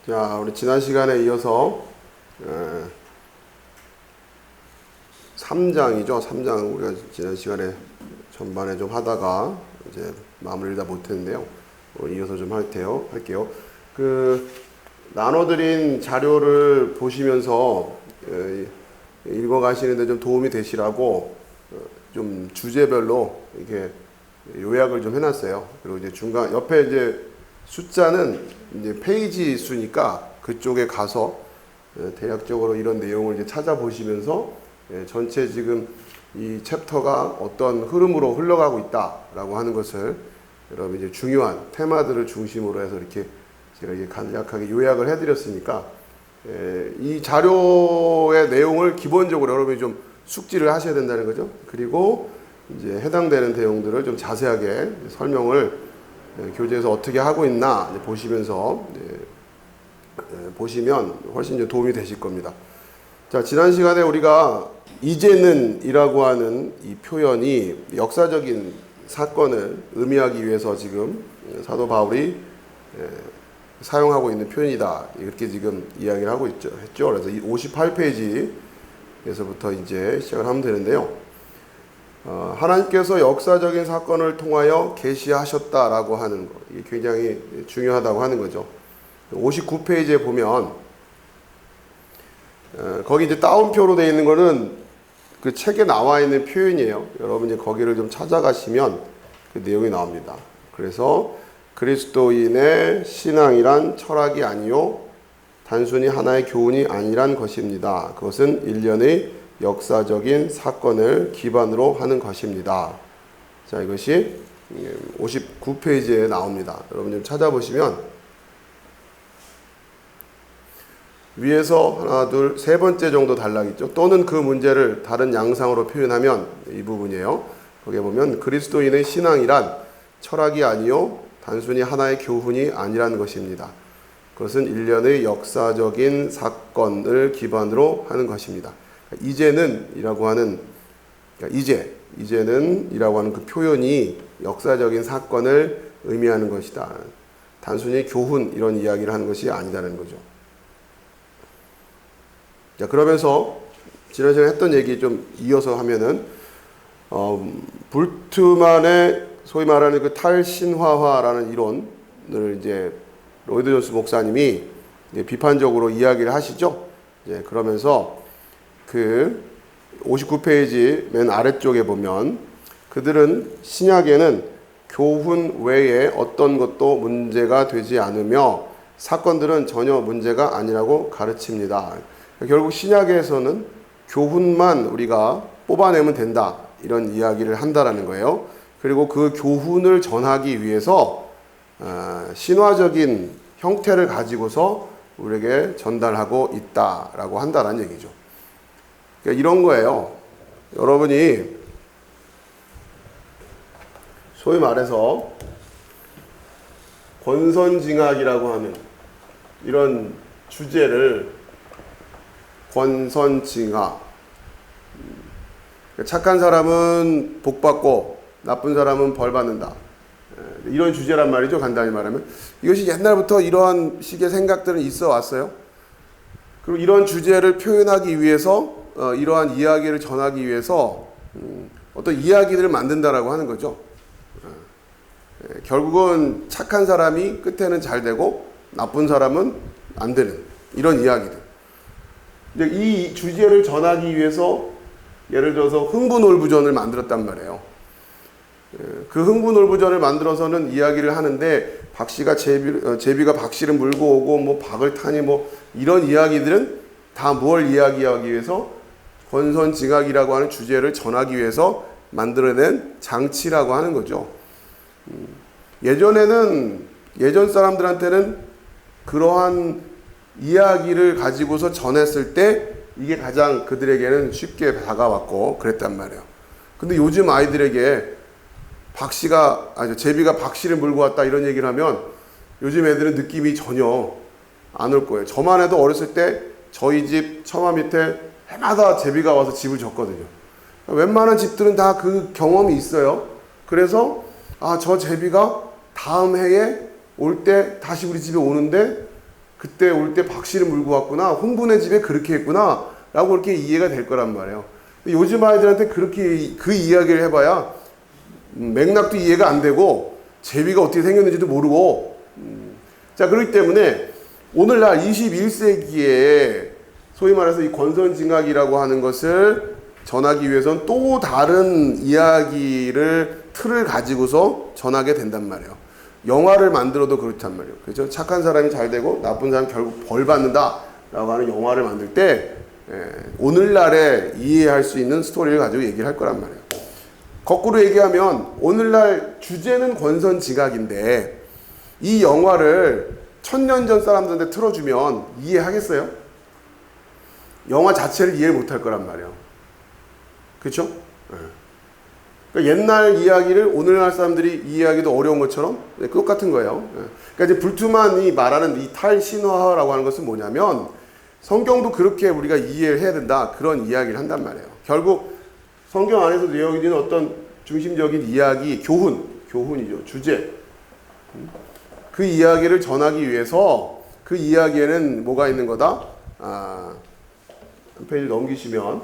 자, 우리 지난 시간에 이어서 3장이죠. 3장 우리가 지난 시간에 전반에 좀 하다가 이제 마무리를 다 못했는데요. 이어서 좀 할게요. 나눠드린 자료를 보시면서 읽어가시는데 좀 도움이 되시라고 좀 주제별로 이렇게 요약을 좀 해놨어요. 그리고 이제 중간 옆에 이제 숫자는 이제 페이지 수니까 그쪽에 가서 대략적으로 이런 내용을 이제 찾아보시면서 전체 지금 이 챕터가 어떤 흐름으로 흘러가고 있다라고 하는 것을 여러분 이제 중요한 테마들을 중심으로 해서 이렇게 제가 이게 간략하게 요약을 해드렸으니까 이 자료의 내용을 기본적으로 여러분이 좀 숙지를 하셔야 된다는 거죠. 그리고 이제 해당되는 내용들을 좀 자세하게 설명을 교재에서 어떻게 하고 있나 보시면서 보시면 훨씬 이제 도움이 되실 겁니다. 자, 지난 시간에 우리가 이제는 이라고 하는 이 표현이 역사적인 사건을 의미하기 위해서 지금 사도 바울이 사용하고 있는 표현이다. 이렇게 지금 이야기를 하고 했죠. 그래서 이 58페이지에서부터 이제 시작을 하면 되는데요. 하나님께서 역사적인 사건을 통하여 계시하셨다라고 하는 것, 이게 굉장히 중요하다고 하는 거죠. 59페이지에 보면 거기 이제 따옴표로 되어 있는 거는 그 책에 나와 있는 표현이에요. 여러분 이제 거기를 좀 찾아가시면 그 내용이 나옵니다. 그래서 그리스도인의 신앙이란 철학이 아니요 단순히 하나의 교훈이 아니란 것입니다. 그것은 일련의 역사적인 사건을 기반으로 하는 것입니다. 자, 이것이 59페이지에 나옵니다. 여러분 좀 찾아보시면 위에서 하나, 둘, 세 번째 정도 단락이죠. 또는 그 문제를 다른 양상으로 표현하면 이 부분이에요. 거기에 보면 그리스도인의 신앙이란 철학이 아니요 단순히 하나의 교훈이 아니란 것입니다. 그것은 일련의 역사적인 사건을 기반으로 하는 것입니다. 이제는 이라고 하는 이제는 이라고 하는 그 표현이 역사적인 사건을 의미하는 것이다. 단순히 교훈 이런 이야기를 하는 것이 아니다는 거죠. 자, 그러면서 지난 시간에 했던 얘기 좀 이어서 하면은 불트만의 소위 말하는 그 탈신화화라는 이론을 이제 로이드 존스 목사님이 이제 비판적으로 이야기를 하시죠. 이제 그러면서 그 59페이지 맨 아래쪽에 보면 그들은 신약에는 교훈 외에 어떤 것도 문제가 되지 않으며 사건들은 전혀 문제가 아니라고 가르칩니다. 결국 신약에서는 교훈만 우리가 뽑아내면 된다 이런 이야기를 한다라는 거예요. 그리고 그 교훈을 전하기 위해서 신화적인 형태를 가지고서 우리에게 전달하고 있다라고 한다라는 얘기죠. 그러니까 이런 거예요. 여러분이 소위 말해서 권선징악이라고 하는 이런 주제를 권선징악, 착한 사람은 복받고 나쁜 사람은 벌받는다, 이런 주제란 말이죠. 간단히 말하면 이것이 옛날부터 이러한 식의 생각들은 있어 왔어요. 그리고 이런 주제를 표현하기 위해서 이러한 이야기를 전하기 위해서 어떤 이야기들을 만든다라고 하는 거죠. 결국은 착한 사람이 끝에는 잘 되고 나쁜 사람은 안 되는 이런 이야기들. 이 주제를 전하기 위해서 예를 들어서 흥분올부전을 만들었단 말이에요. 그 흥분올부전을 만들어서는 이야기를 하는데 박씨가 제비가 박씨를 물고 오고 뭐 박을 타니 뭐 이런 이야기들은 다 뭘 이야기하기 위해서 권선징악이라고 하는 주제를 전하기 위해서 만들어낸 장치라고 하는 거죠. 예전 사람들한테는 그러한 이야기를 가지고서 전했을 때 이게 가장 그들에게는 쉽게 다가왔고 그랬단 말이에요. 근데 요즘 아이들에게 제비가 박씨를 물고 왔다 이런 얘기를 하면 요즘 애들은 느낌이 전혀 안 올 거예요. 저만 해도 어렸을 때 저희 집 처마 밑에 해마다 제비가 와서 집을 졌거든요. 웬만한 집들은 다 그 경험이 있어요. 그래서 저 제비가 다음 해에 올 때 다시 우리 집에 오는데 그때 올 때 박씨를 물고 왔구나. 홍분의 집에 그렇게 했구나. 라고 그렇게 이해가 될 거란 말이에요. 요즘 아이들한테 그렇게 그 이야기를 해봐야 맥락도 이해가 안 되고 제비가 어떻게 생겼는지도 모르고 자, 그렇기 때문에 오늘날 21세기에 소위 말해서 이 권선징악이라고 하는 것을 전하기 위해서는 또 다른 이야기를 틀을 가지고서 전하게 된단 말이에요. 영화를 만들어도 그렇단 말이에요. 그렇죠? 착한 사람이 잘 되고 나쁜 사람이 결국 벌 받는다 라고 하는 영화를 만들 때 오늘날에 이해할 수 있는 스토리를 가지고 얘기를 할 거란 말이에요. 거꾸로 얘기하면 오늘날 주제는 권선징악인데 이 영화를 1000년 전 사람들한테 틀어주면 이해하겠어요? 영화 자체를 이해 못할 거란 말이에요. 그렇죠? 그러니까 옛날 이야기를 오늘날 사람들이 이해하기도 어려운 것처럼 똑같은 거예요. 그러니까 이제 불투만이 말하는 이 탈신화라고 하는 것은 뭐냐면 성경도 그렇게 우리가 이해를 해야 된다 그런 이야기를 한단 말이에요. 결국 성경 안에서 내어지는 어떤 중심적인 이야기, 교훈이죠. 주제. 그 이야기를 전하기 위해서 그 이야기에는 뭐가 있는 거다? 한 페이지 넘기시면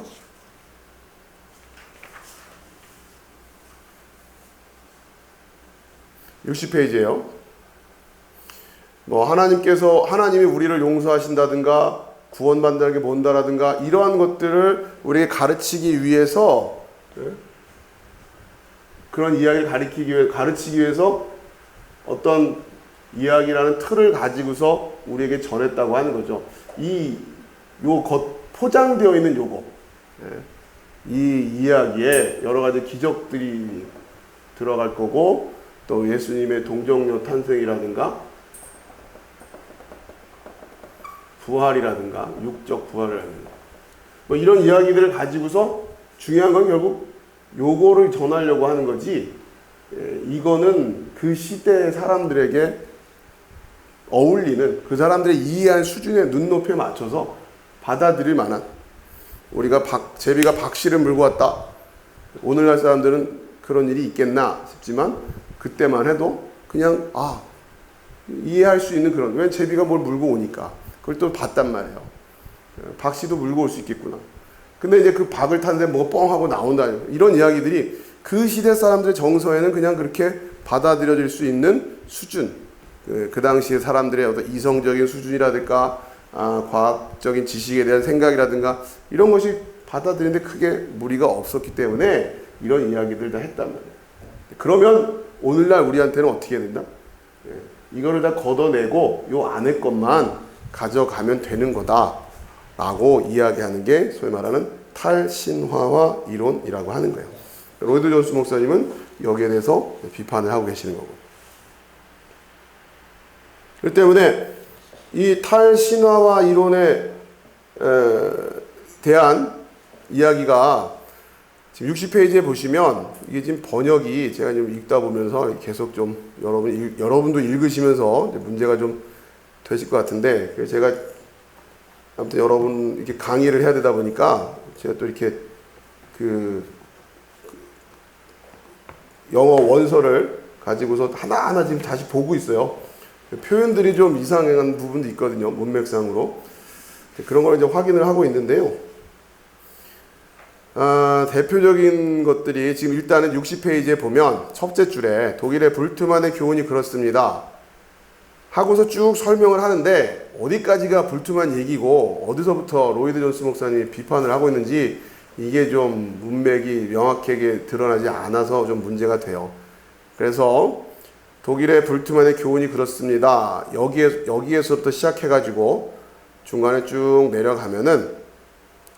60페이지예요. 뭐 하나님이 우리를 용서하신다든가 구원받는다는 게 뭔다라든가 이러한 것들을 우리에게 가르치기 위해서 그런 이야기를 가르치기 위해서 어떤 이야기라는 틀을 가지고서 우리에게 전했다고 하는 거죠. 포장되어 있는 요거, 이 이야기에 여러 가지 기적들이 들어갈 거고 또 예수님의 동정녀 탄생이라든가 부활이라든가 육적 부활이라든가 뭐 이런 이야기들을 가지고서 중요한 건 결국 요거를 전하려고 하는 거지. 이거는 그 시대 사람들에게 어울리는 그 사람들의 이해한 수준의 눈높이에 맞춰서 받아들일 만한 우리가 제비가 박씨를 물고 왔다. 오늘날 사람들은 그런 일이 있겠나 싶지만 그때만 해도 그냥 이해할 수 있는 그런 왜 제비가 뭘 물고 오니까 그걸 또 봤단 말이에요. 박씨도 물고 올 수 있겠구나. 근데 이제 그 박을 타는데 뭐가 뻥 하고 나온다. 이런 이야기들이 그 시대 사람들의 정서에는 그냥 그렇게 받아들여질 수 있는 수준. 그 당시의 사람들의 어떤 이성적인 수준이라든가 과학적인 지식에 대한 생각이라든가 이런 것이 받아들이는데 크게 무리가 없었기 때문에 이런 이야기들 다 했단 말이에요. 그러면 오늘날 우리한테는 어떻게 해야 된다? 이거를 다 걷어내고 요 안에 것만 가져가면 되는 거다라고 이야기하는 게 소위 말하는 탈신화와 이론이라고 하는 거예요. 로이드 존스 목사님은 여기에 대해서 비판을 하고 계시는 거고. 그렇기 때문에 이 탈신화와 이론에 대한 이야기가 지금 60페이지에 보시면 이게 지금 번역이 제가 지금 읽다 보면서 계속 좀 여러분도 읽으시면서 문제가 좀 되실 것 같은데 그래서 제가 아무튼 여러분 이렇게 강의를 해야 되다 보니까 제가 또 이렇게 그 영어 원서를 가지고서 하나하나 지금 다시 보고 있어요. 표현들이 좀 이상한 부분도 있거든요. 문맥상으로. 그런 걸 이제 확인을 하고 있는데요. 대표적인 것들이 지금 일단은 60페이지에 보면 첫째 줄에 독일의 불트만의 교훈이 그렇습니다. 하고서 쭉 설명을 하는데 어디까지가 불트만 얘기고 어디서부터 로이드 존스 목사님이 비판을 하고 있는지 이게 좀 문맥이 명확하게 드러나지 않아서 좀 문제가 돼요. 그래서 독일의 불트만의 교훈이 그렇습니다. 여기에서부터 시작해가지고 중간에 쭉 내려가면은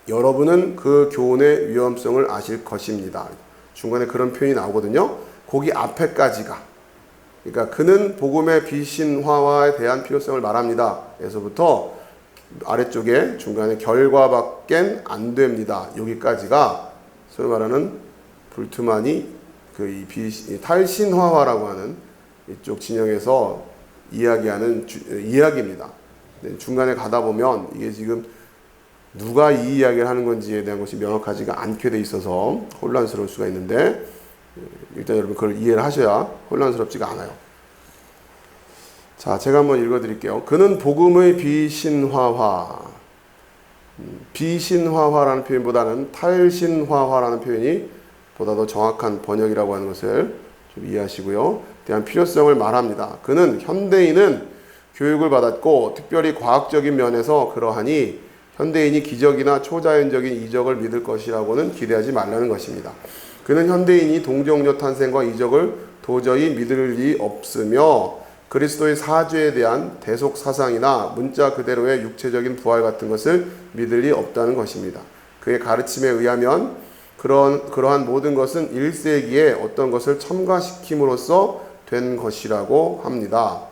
여러분은 그 교훈의 위험성을 아실 것입니다. 중간에 그런 표현이 나오거든요. 거기 앞에까지가. 그러니까 그는 복음의 비신화에 대한 필요성을 말합니다. 에서부터 아래쪽에 중간에 결과밖엔 안 됩니다. 여기까지가 소위 말하는 불트만이 탈신화라고 하는 이쪽 진영에서 이야기하는 이야기입니다. 중간에 가다 보면 이게 지금 누가 이 이야기를 하는 건지에 대한 것이 명확하지가 않게 돼 있어서 혼란스러울 수가 있는데 일단 여러분 그걸 이해를 하셔야 혼란스럽지가 않아요. 자, 제가 한번 읽어드릴게요. 그는 복음의 비신화화, 비신화화라는 표현보다는 탈신화화라는 표현이 보다 더 정확한 번역이라고 하는 것을 좀 이해하시고요. 대한 필요성을 말합니다. 그는 현대인은 교육을 받았고 특별히 과학적인 면에서 그러하니 현대인이 기적이나 초자연적인 이적을 믿을 것이라고는 기대하지 말라는 것입니다. 그는 현대인이 동정녀 탄생과 이적을 도저히 믿을 리 없으며 그리스도의 사죄에 대한 대속 사상이나 문자 그대로의 육체적인 부활 같은 것을 믿을 리 없다는 것입니다. 그의 가르침에 의하면 그러한 모든 것은 1세기에 어떤 것을 첨가시킴으로써 된 것이라고 합니다.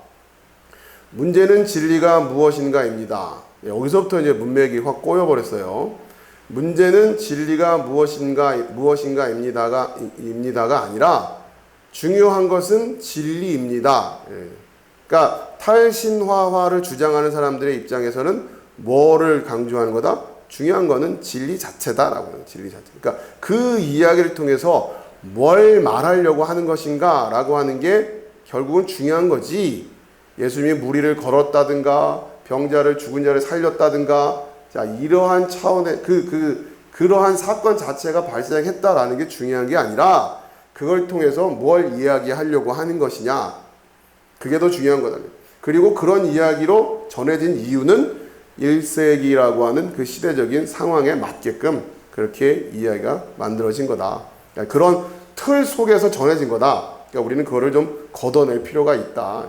문제는 진리가 무엇인가입니다. 여기서부터 이제 문맥이 확 꼬여버렸어요. 문제는 진리가 무엇인가입니다가 아니라 중요한 것은 진리입니다. 그러니까 탈신화화를 주장하는 사람들의 입장에서는 뭐를 강조하는 거다? 중요한 거는 진리 자체다라고 해요. 진리 자체. 그러니까 그 이야기를 통해서 뭘 말하려고 하는 것인가 라고 하는 게 결국은 중요한 거지. 예수님이 무리를 걸었다든가 병자를 죽은 자를 살렸다든가 자 이러한 차원의 그러한 사건 자체가 발생했다라는 게 중요한 게 아니라 그걸 통해서 뭘 이야기하려고 하는 것이냐 그게 더 중요한 거잖아요. 그리고 그런 이야기로 전해진 이유는 1세기라고 하는 그 시대적인 상황에 맞게끔 그렇게 이야기가 만들어진 거다. 그러니까 그런 틀 속에서 전해진 거다. 그러니까 우리는 그거를 좀 걷어낼 필요가 있다.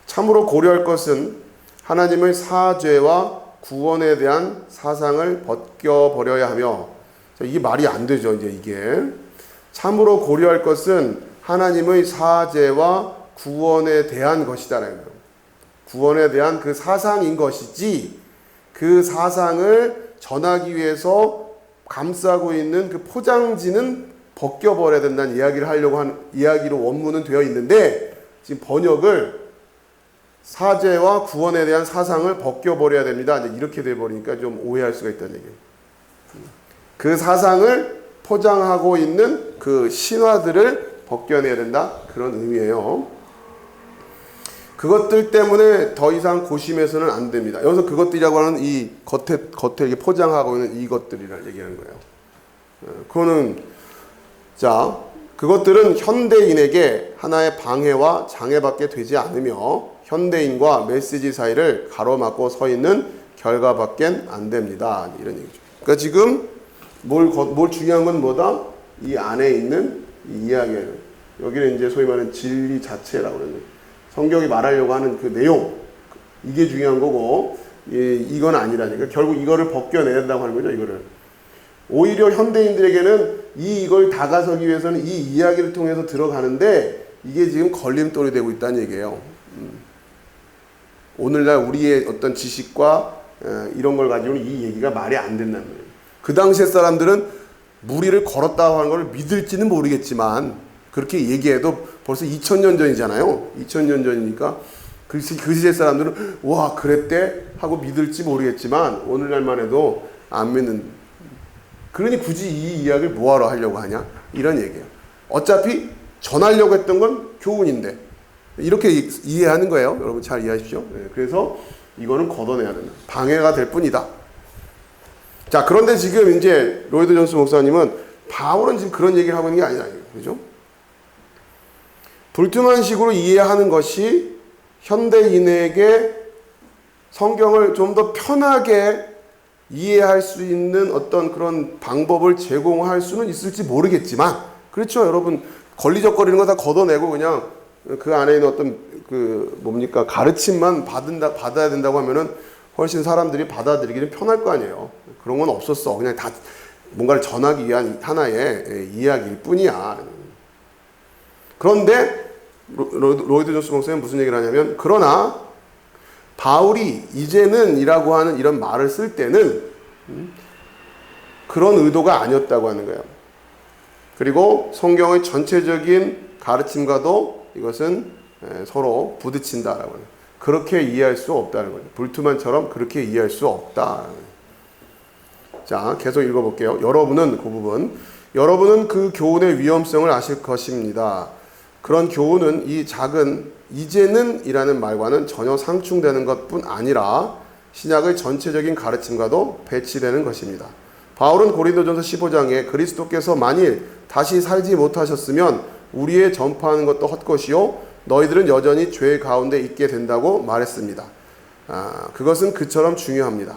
참으로 고려할 것은 하나님의 사죄와 구원에 대한 사상을 벗겨버려야 하며 이게 말이 안 되죠. 이제 이게 참으로 고려할 것은 하나님의 사죄와 구원에 대한 것이다라는 거예요. 구원에 대한 그 사상인 것이지 그 사상을 전하기 위해서 감싸고 있는 그 포장지는 벗겨버려야 된다는 이야기를 하려고 하는 이야기로 원문은 되어 있는데 지금 번역을 사죄와 구원에 대한 사상을 벗겨버려야 됩니다. 이제 이렇게 돼버리니까 좀 오해할 수가 있다는 얘기예요. 그 사상을 포장하고 있는 그 신화들을 벗겨내야 된다. 그런 의미예요. 그것들 때문에 더 이상 고심해서는 안 됩니다. 여기서 그것들이라고 하는 이 겉에 이렇게 포장하고 있는 이것들이라 얘기하는 거예요. 그것들은 현대인에게 하나의 방해와 장애밖에 되지 않으며 현대인과 메시지 사이를 가로막고 서 있는 결과밖엔 안 됩니다. 이런 얘기죠. 그러니까 지금 뭘 중요한 건 뭐다? 이 안에 있는 이 이야기를 여기는 이제 소위 말하는 진리 자체라고 그러는 성경이 말하려고 하는 그 내용 이게 중요한 거고 이건 아니라니까 결국 이거를 벗겨내야 된다고 하는 거죠. 이거를 오히려 현대인들에게는 이걸 다가서기 위해서는 이 이야기를 통해서 들어가는데 이게 지금 걸림돌이 되고 있다는 얘기예요. 오늘날 우리의 어떤 지식과 이런 걸 가지고는 이 얘기가 말이 안 된다는 거예요. 그 당시의 사람들은 무리를 걸었다고 하는 걸 믿을지는 모르겠지만 그렇게 얘기해도 벌써 2000년 전이잖아요. 2000년 전이니까 그 시대 사람들은 와 그랬대 하고 믿을지 모르겠지만 오늘날만 해도 안 믿는. 그러니 굳이 이 이야기를 뭐하러 하려고 하냐 이런 얘기예요. 어차피 전하려고 했던 건 교훈인데 이렇게 이해하는 거예요. 여러분 잘 이해하십시오. 그래서 이거는 걷어내야 된다. 방해가 될 뿐이다. 자, 그런데 지금 이제 로이드 존스 목사님은 바울은 지금 그런 얘기를 하고 있는 게 아니다. 그죠? 불투명한 식으로 이해하는 것이 현대인에게 성경을 좀 더 편하게 이해할 수 있는 어떤 그런 방법을 제공할 수는 있을지 모르겠지만, 그렇죠. 여러분, 걸리적거리는 거 다 걷어내고 그냥 그 안에 있는 어떤 가르침만 받아야 된다고 하면은 훨씬 사람들이 받아들이기는 편할 거 아니에요. 그런 건 없었어. 그냥 다 뭔가를 전하기 위한 하나의 이야기일 뿐이야. 그런데 로이드 존스 목사님은 무슨 얘기를 하냐면, 그러나 바울이 이제는 이라고 하는 이런 말을 쓸 때는 그런 의도가 아니었다고 하는 거예요. 그리고 성경의 전체적인 가르침과도 이것은 서로 부딪힌다라고 해요. 그렇게 이해할 수 없다는 거예요. 불투만처럼 그렇게 이해할 수 없다. 자, 계속 읽어볼게요. 여러분은 그 교훈의 위험성을 아실 것입니다. 그런 교훈은 이 작은 이제는 이라는 말과는 전혀 상충되는 것뿐 아니라 신약의 전체적인 가르침과도 배치되는 것입니다. 바울은 고린도전서 15장에 그리스도께서 만일 다시 살지 못하셨으면 우리의 전파하는 것도 헛것이요 너희들은 여전히 죄 가운데 있게 된다고 말했습니다. 그것은 그처럼 중요합니다.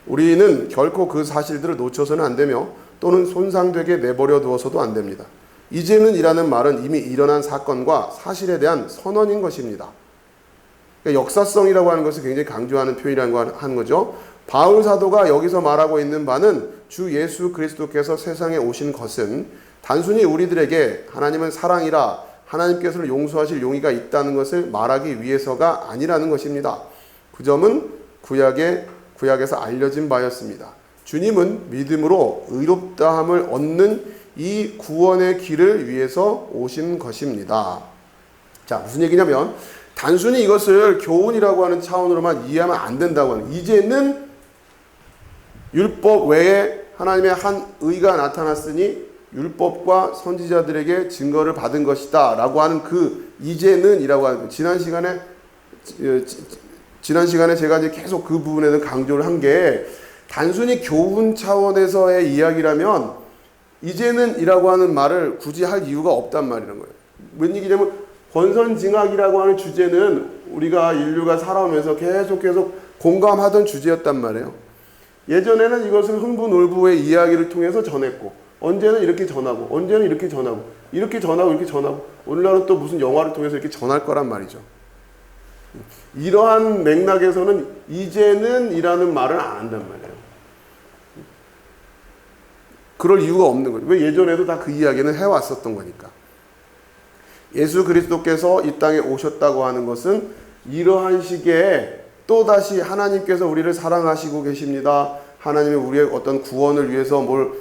우리는 결코 그 사실들을 놓쳐서는 안 되며 또는 손상되게 내버려 두어서도 안 됩니다. 이제는 이라는 말은 이미 일어난 사건과 사실에 대한 선언인 것입니다. 그러니까 역사성이라고 하는 것을 굉장히 강조하는 표현이라고 하는 거죠. 바울 사도가 여기서 말하고 있는 바는 주 예수 그리스도께서 세상에 오신 것은 단순히 우리들에게 하나님은 사랑이라 하나님께서는 용서하실 용의가 있다는 것을 말하기 위해서가 아니라는 것입니다. 그 점은 구약에서 알려진 바였습니다. 주님은 믿음으로 의롭다함을 얻는 이 구원의 길을 위해서 오신 것입니다. 자, 무슨 얘기냐면 단순히 이것을 교훈이라고 하는 차원으로만 이해하면 안 된다고 하는, 이제는 율법 외에 하나님의 한 의가 나타났으니 율법과 선지자들에게 증거를 받은 것이다 라고 하는 그 이제는 이라고 하는, 지난 시간에 제가 이제 계속 그 부분에는 강조를 한 게 단순히 교훈 차원에서의 이야기라면 이제는 이라고 하는 말을 굳이 할 이유가 없단 말이라는 거예요. 뭔 얘기냐면 권선징악이라고 하는 주제는 우리가 인류가 살아오면서 계속 공감하던 주제였단 말이에요. 예전에는 이것을 흥부놀부의 이야기를 통해서 전했고, 언제는 이렇게 전하고, 언제는 이렇게 전하고, 이렇게 전하고, 오늘날은 또 무슨 영화를 통해서 이렇게 전할 거란 말이죠. 이러한 맥락에서는 이제는 이라는 말을 안 한단 말이에요. 그럴 이유가 없는 거죠. 왜? 예전에도 다 그 이야기는 해왔었던 거니까. 예수 그리스도께서 이 땅에 오셨다고 하는 것은 이러한 시기에 또다시 하나님께서 우리를 사랑하시고 계십니다. 하나님이 우리의 어떤 구원을 위해서 뭘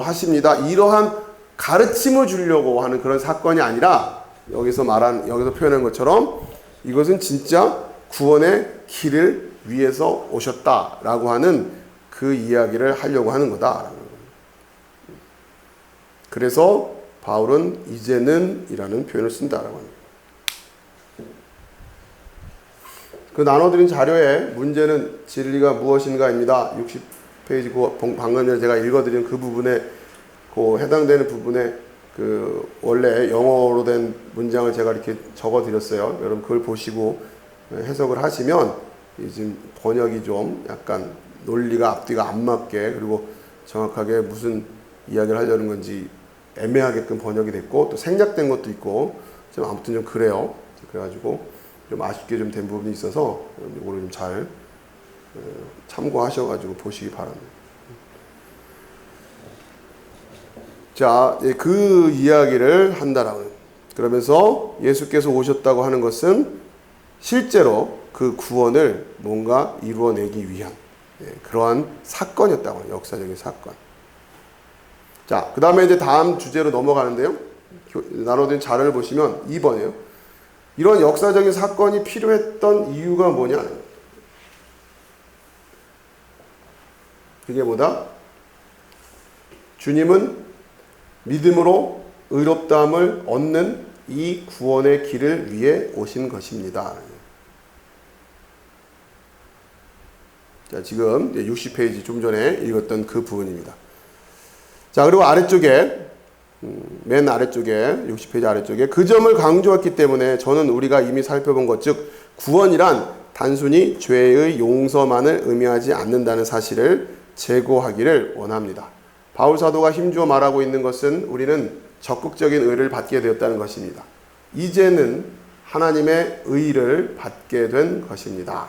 하십니다. 이러한 가르침을 주려고 하는 그런 사건이 아니라 여기서 표현한 것처럼 이것은 진짜 구원의 길을 위해서 오셨다라고 하는 그 이야기를 하려고 하는 거다. 그래서 바울은 이제는 이라는 표현을 쓴다라고 합니다. 그 나눠드린 자료의 문제는 진리가 무엇인가입니다. 60페이지 방금 전에 제가 읽어드린 그 부분에 해당되는 부분에 그 원래 영어로 된 문장을 제가 이렇게 적어드렸어요. 여러분 그걸 보시고 해석을 하시면 지금 번역이 좀 약간 논리가 앞뒤가 안 맞게, 그리고 정확하게 무슨 이야기를 하려는 건지 애매하게끔 번역이 됐고 또 생략된 것도 있고 좀 아무튼 좀 그래요. 그래가지고 좀 아쉽게 좀 된 부분이 있어서 이거를 좀 잘 참고하셔가지고 보시기 바랍니다. 자, 그 이야기를 한다라고. 그러면서 예수께서 오셨다고 하는 것은 실제로 그 구원을 뭔가 이루어내기 위한 그러한 사건이었다고 해요. 역사적인 사건. 자, 그 다음에 이제 다음 주제로 넘어가는데요. 나눠진 자료를 보시면 2번이에요. 이런 역사적인 사건이 필요했던 이유가 뭐냐? 그게 뭐다? 주님은 믿음으로 의롭다함을 얻는 이 구원의 길을 위해 오신 것입니다. 자, 지금 60페이지 좀 전에 읽었던 그 부분입니다. 자, 그리고 아래쪽에 맨 아래쪽에 60페이지 아래쪽에 그 점을 강조했기 때문에 저는 우리가 이미 살펴본 것, 즉 구원이란 단순히 죄의 용서만을 의미하지 않는다는 사실을 제고하기를 원합니다. 바울 사도가 힘주어 말하고 있는 것은 우리는 적극적인 의를 받게 되었다는 것입니다. 이제는 하나님의 의를 받게 된 것입니다.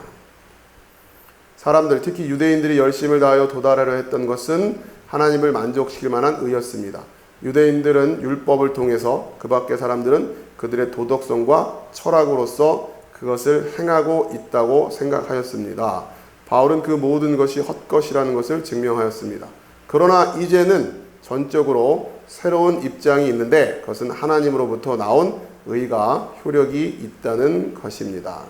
사람들, 특히 유대인들이 열심을 다하여 도달하려 했던 것은 하나님을 만족시킬 만한 의였습니다. 유대인들은 율법을 통해서, 그 밖의 사람들은 그들의 도덕성과 철학으로서 그것을 행하고 있다고 생각하였습니다. 바울은 그 모든 것이 헛것이라는 것을 증명하였습니다. 그러나 이제는 전적으로 새로운 입장이 있는데 그것은 하나님으로부터 나온 의가 효력이 있다는 것입니다.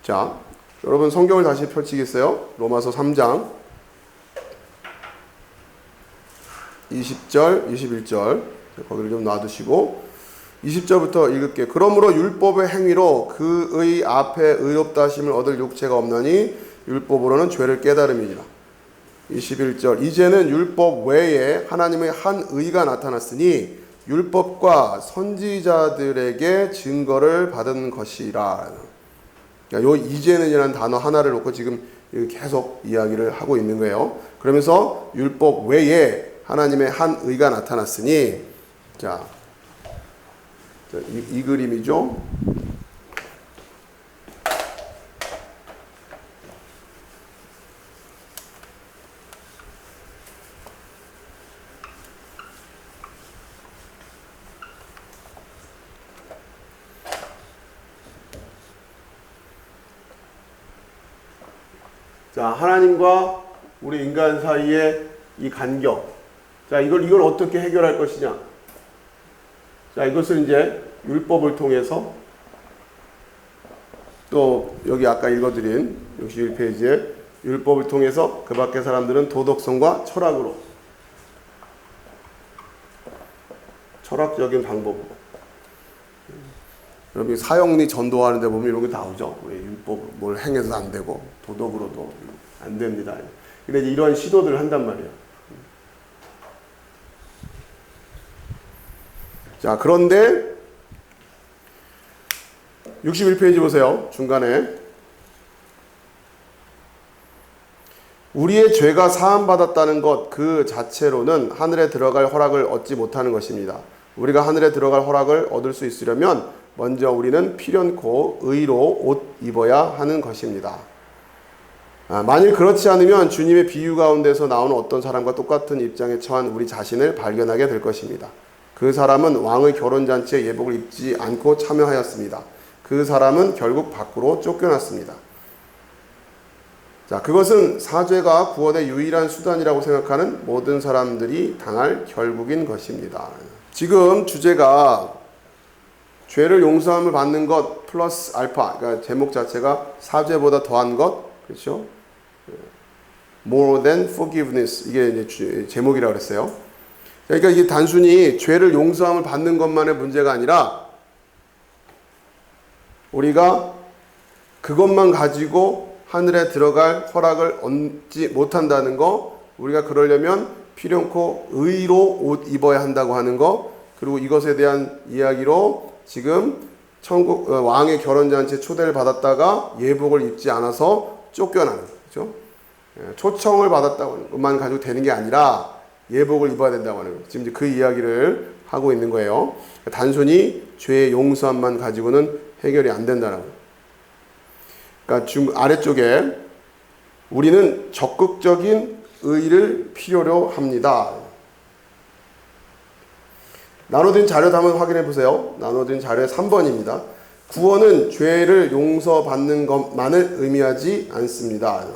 자, 여러분 성경을 다시 펼치겠어요? 로마서 3장 20절, 21절 거기를 좀 놔두시고 20절부터 읽을게. 그러므로 율법의 행위로 그의 앞에 의롭다 하심을 얻을 육체가 없나니 율법으로는 죄를 깨달음이니라. 21절 이제는 율법 외에 하나님의 한 의가 나타났으니 율법과 선지자들에게 증거를 받은 것이라. 요 이제는이라는 단어 하나를 놓고 지금 계속 이야기를 하고 있는 거예요. 그러면서 율법 외에 하나님의 한 의가 나타났으니 자, 이 그림이죠. 자, 하나님과 우리 인간 사이의 이 간격. 자, 이걸 어떻게 해결할 것이냐. 자, 이것을 이제 율법을 통해서 또 여기 아까 읽어드린 61페이지에 율법을 통해서 그 밖의 사람들은 도덕성과 철학적인 방법으로. 여러분 사형리 전도하는 데 보면 이런 게 나오죠. 율법 뭘 행해서 안 되고 도덕으로도 안 됩니다. 근데 이런 시도들을 한단 말이에요. 자, 그런데 61페이지 보세요. 중간에 우리의 죄가 사함받았다는 것 그 자체로는 하늘에 들어갈 허락을 얻지 못하는 것입니다. 우리가 하늘에 들어갈 허락을 얻을 수 있으려면 먼저 우리는 피련코 의로 옷 입어야 하는 것입니다. 만일 그렇지 않으면 주님의 비유 가운데서 나오는 어떤 사람과 똑같은 입장에 처한 우리 자신을 발견하게 될 것입니다. 그 사람은 왕의 결혼잔치에 예복을 입지 않고 참여하였습니다. 그 사람은 결국 밖으로 쫓겨났습니다. 자, 그것은 사죄가 구원의 유일한 수단이라고 생각하는 모든 사람들이 당할 결국인 것입니다. 지금 주제가 죄를 용서함을 받는 것 플러스 알파, 그러니까 제목 자체가 사죄보다 더한 것, 그렇죠? More than forgiveness, 이게 이제 제목이라고 그랬어요. 그러니까 이게 단순히 죄를 용서함을 받는 것만의 문제가 아니라 우리가 그것만 가지고 하늘에 들어갈 허락을 얻지 못한다는 거, 우리가 그러려면 피련코 의로 옷 입어야 한다고 하는 거, 그리고 이것에 대한 이야기로 지금 천국 왕의 결혼잔치에 초대를 받았다가 예복을 입지 않아서 쫓겨나는 거죠. 초청을 받았다고 하는 것만 가지고 되는 게 아니라 예복을 입어야 된다고 하는 거예요. 지금 그 이야기를 하고 있는 거예요. 단순히 죄의 용서함만 가지고는 해결이 안 된다는 거예요. 그러니까 아래쪽에 우리는 적극적인 의를 필요로 합니다. 나눠드린 자료 한번 확인해 보세요. 나눠드린 자료의 3번입니다. 구원은 죄를 용서받는 것만을 의미하지 않습니다.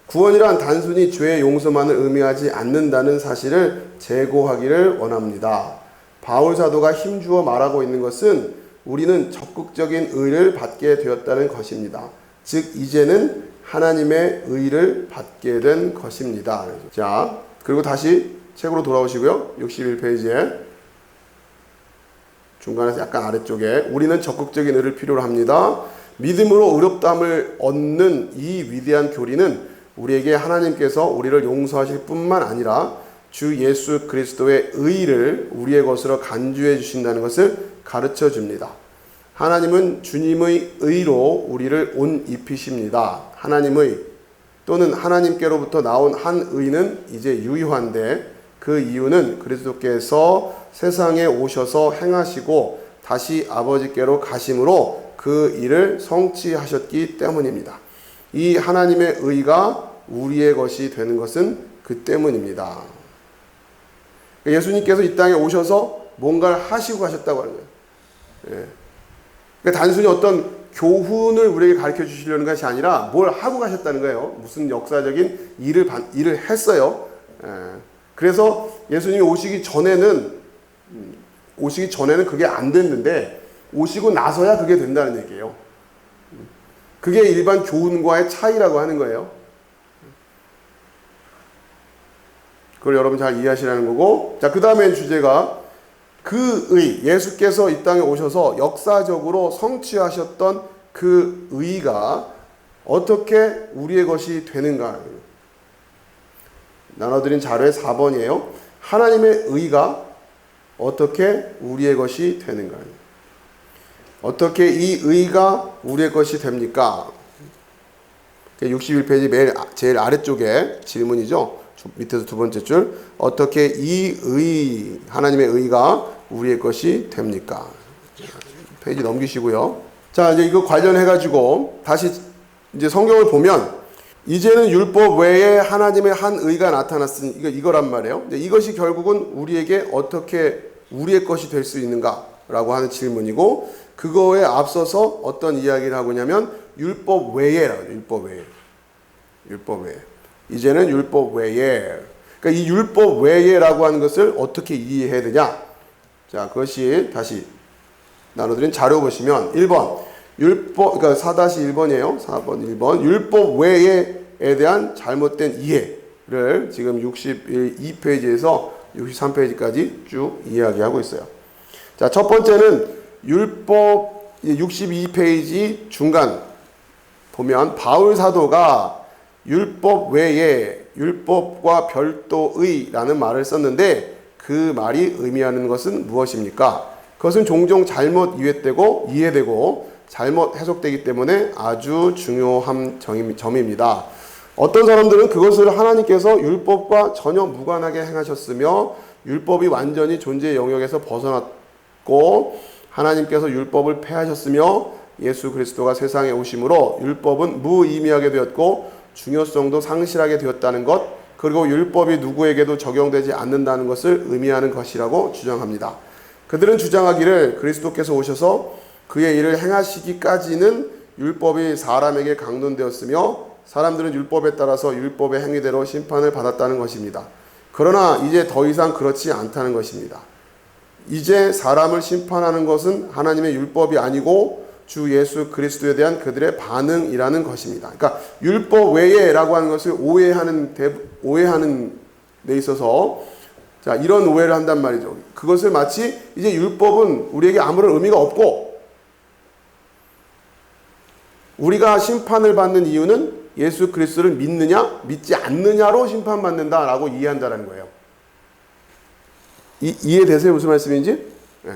구원이란 단순히 죄의 용서만을 의미하지 않는다는 사실을 제고하기를 원합니다. 바울 사도가 힘주어 말하고 있는 것은 우리는 적극적인 의를 받게 되었다는 것입니다. 즉 이제는 하나님의 의를 받게 된 것입니다. 자, 그리고 다시 책으로 돌아오시고요. 61페이지에 중간에서 약간 아래쪽에 우리는 적극적인 의를 필요로 합니다. 믿음으로 의롭다함을 얻는 이 위대한 교리는 우리에게 하나님께서 우리를 용서하실 뿐만 아니라 주 예수 그리스도의 의를 우리의 것으로 간주해 주신다는 것을 가르쳐 줍니다. 하나님은 주님의 의로 우리를 옷 입히십니다. 하나님의 또는 하나님께로부터 나온 한 의는 이제 유효한데 그 이유는 그리스도께서 세상에 오셔서 행하시고 다시 아버지께로 가심으로 그 일을 성취하셨기 때문입니다. 이 하나님의 의가 우리의 것이 되는 것은 그 때문입니다. 예수님께서 이 땅에 오셔서 뭔가를 하시고 가셨다고 하는 거예요. 그러니까 단순히 어떤 교훈을 우리에게 가르쳐 주시려는 것이 아니라 뭘 하고 가셨다는 거예요. 무슨 역사적인 일을 했어요. 그래서 예수님이 오시기 전에는 그게 안 됐는데 오시고 나서야 그게 된다는 얘기예요. 그게 일반 교훈과의 차이라고 하는 거예요. 그걸 여러분 잘 이해하시라는 거고, 자, 그 다음엔 주제가 그 의, 예수께서 이 땅에 오셔서 역사적으로 성취하셨던 그 의가 어떻게 우리의 것이 되는가. 나눠드린 자료의 4번이에요. 하나님의 의가 어떻게 우리의 것이 되는가. 어떻게 이 의가 우리의 것이 됩니까? 61페이지 제일 아래쪽에 질문이죠. 밑에서 두 번째 줄. 어떻게 이 의, 하나님의 의가 우리의 것이 됩니까? 페이지 넘기시고요. 자, 이제 이거 관련해가지고 다시 이제 성경을 보면 이제는 율법 외에 하나님의 한 의가 나타났으니 이거란 말이에요. 이것이 결국은 우리에게 어떻게 우리의 것이 될 수 있는가라고 하는 질문이고, 그거에 앞서서 어떤 이야기를 하고 있냐면 율법 외에라고 해요. 율법 외에. 율법 외에. 이제는 율법 외에. 그러니까 이 율법 외에라고 하는 것을 어떻게 이해해야 되냐? 자, 그것이 다시 나눠드린 자료 보시면 1번 율법, 그러니까 4-1번이에요. 4번 1번 율법 외에에 대한 잘못된 이해를 지금 62페이지에서 63페이지까지 쭉 이야기하고 있어요. 자, 첫 번째는 율법 62페이지 중간 보면 바울 사도가 율법 외에 율법과 별도의라는 말을 썼는데 그 말이 의미하는 것은 무엇입니까? 그것은 종종 잘못 이해되고 잘못 해석되기 때문에 아주 중요한 점입니다. 어떤 사람들은 그것을 하나님께서 율법과 전혀 무관하게 행하셨으며 율법이 완전히 존재의 영역에서 벗어났고 하나님께서 율법을 폐하셨으며 예수 그리스도가 세상에 오심으로 율법은 무의미하게 되었고 중요성도 상실하게 되었다는 것, 그리고 율법이 누구에게도 적용되지 않는다는 것을 의미하는 것이라고 주장합니다. 그들은 주장하기를 그리스도께서 오셔서 그의 일을 행하시기까지는 율법이 사람에게 강론되었으며 사람들은 율법에 따라서 율법의 행위대로 심판을 받았다는 것입니다. 그러나 이제 더 이상 그렇지 않다는 것입니다. 이제 사람을 심판하는 것은 하나님의 율법이 아니고 주 예수 그리스도에 대한 그들의 반응이라는 것입니다. 그러니까 율법 외에라고 하는 것을 오해하는 데 있어서 자, 이런 오해를 한단 말이죠. 그것을 마치 이제 율법은 우리에게 아무런 의미가 없고 우리가 심판을 받는 이유는 예수 그리스도를 믿느냐 믿지 않느냐로 심판받는다라고 이해한다는 거예요. 이해되세요? 무슨 말씀인지? 네.